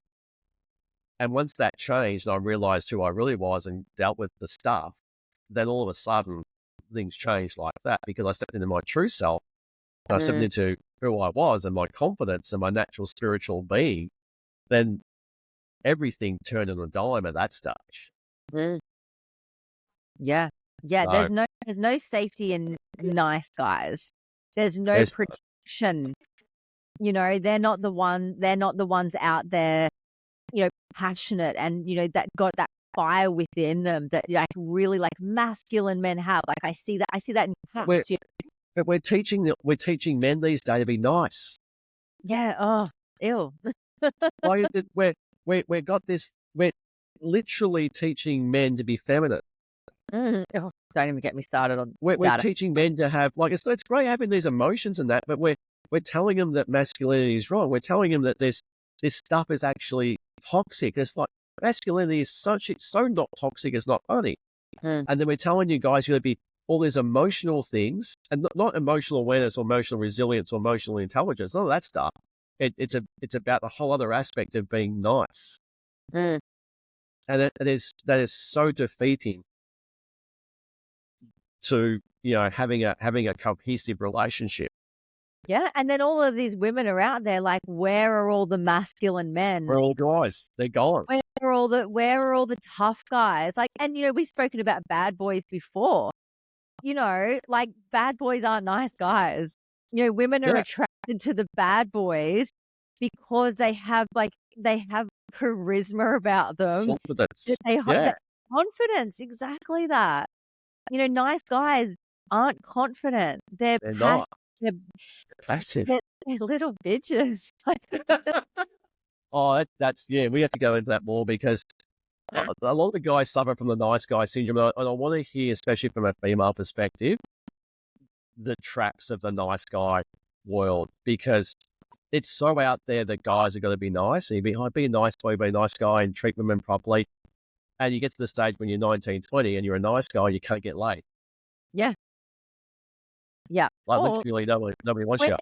And once that changed, and I realized who I really was and dealt with the stuff, then all of a sudden things changed like that, because I stepped into my true self. And I stepped into who I was and my confidence and my natural spiritual being. Then everything turned on a dime at that stage. Yeah. Yeah. So, There's no safety in nice guys. There's no protection. They're not the ones out there, passionate and, that got that fire within them that like really like masculine men have. Like I see that in packs. But we're teaching men these days to be nice. Yeah. Oh, ew. We're literally teaching men to be feminine. Oh, don't even get me started on We're teaching men to have, like, it's great having these emotions and that, but we're telling them that masculinity is wrong. We're telling them that this stuff is actually toxic. It's like, masculinity is so not toxic, it's not funny. And then we're telling you guys you're going to be all these emotional things, and not emotional awareness or emotional resilience or emotional intelligence, none of that stuff. It's about the whole other aspect of being nice. And that is so defeating to, having a cohesive relationship. Yeah, and then all of these women are out there like, where are all the masculine men? We're all guys. They're gone. Where are all the tough guys? Like, and we've spoken about bad boys before. Like bad boys aren't nice guys. Women are attracted to the bad boys because they have charisma about them. Confidence. That confidence, exactly that. Nice guys aren't confident. They're not. They're Passive. They're little bitches. Oh, we have to go into that more, because a lot of the guys suffer from the nice guy syndrome. And I want to hear, especially from a female perspective, the traps of the nice guy world, because it's so out there that guys are going to be nice. And be a nice boy, be a nice guy, and treat women properly. And you get to the stage when you're 19, 20 and you're a nice guy, you can't get laid. Yeah. Yeah. Like, literally nobody wants you.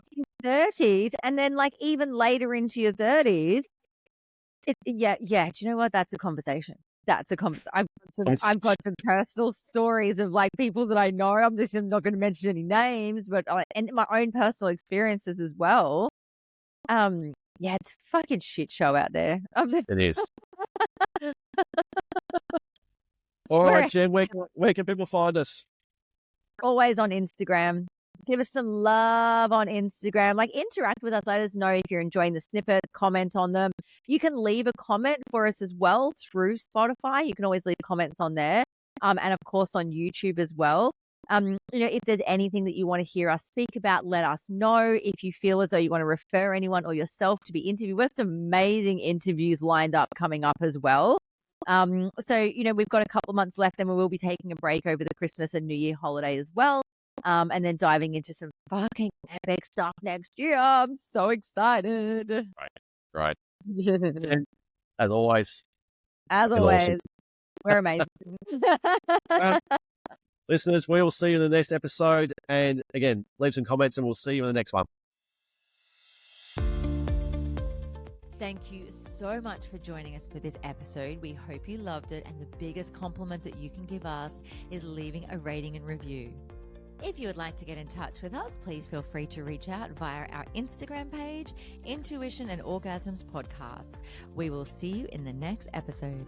30s, and then like even later into your 30s. Do you know what? That's the conversation. That's a I've got some personal stories of like people that I know. I'm not going to mention any names, but and my own personal experiences as well. Yeah, it's a fucking shit show out there. It is. All We're right, Jen, where can people find us? always on Instagram. Give us some love on Instagram. Like, interact with us. Let us know if you're enjoying the snippets, comment on them. You can leave a comment for us as well through Spotify. You can always leave comments on there. And of course on YouTube as well. If there's anything that you want to hear us speak about, let us know. If you feel as though you want to refer anyone or yourself to be interviewed, we have some amazing interviews lined up coming up as well. So we've got a couple of months left, then we will be taking a break over the Christmas and New Year holiday as well. And then diving into some fucking epic stuff next year. I'm so excited. Right. And as always. Awesome. We're amazing. Listeners, we will see you in the next episode. And again, leave some comments and we'll see you in the next one. Thank you so much for joining us for this episode. We hope you loved it. And the biggest compliment that you can give us is leaving a rating and review. If you would like to get in touch with us, please feel free to reach out via our Instagram page, Intuition and Orgasms Podcast. We will see you in the next episode.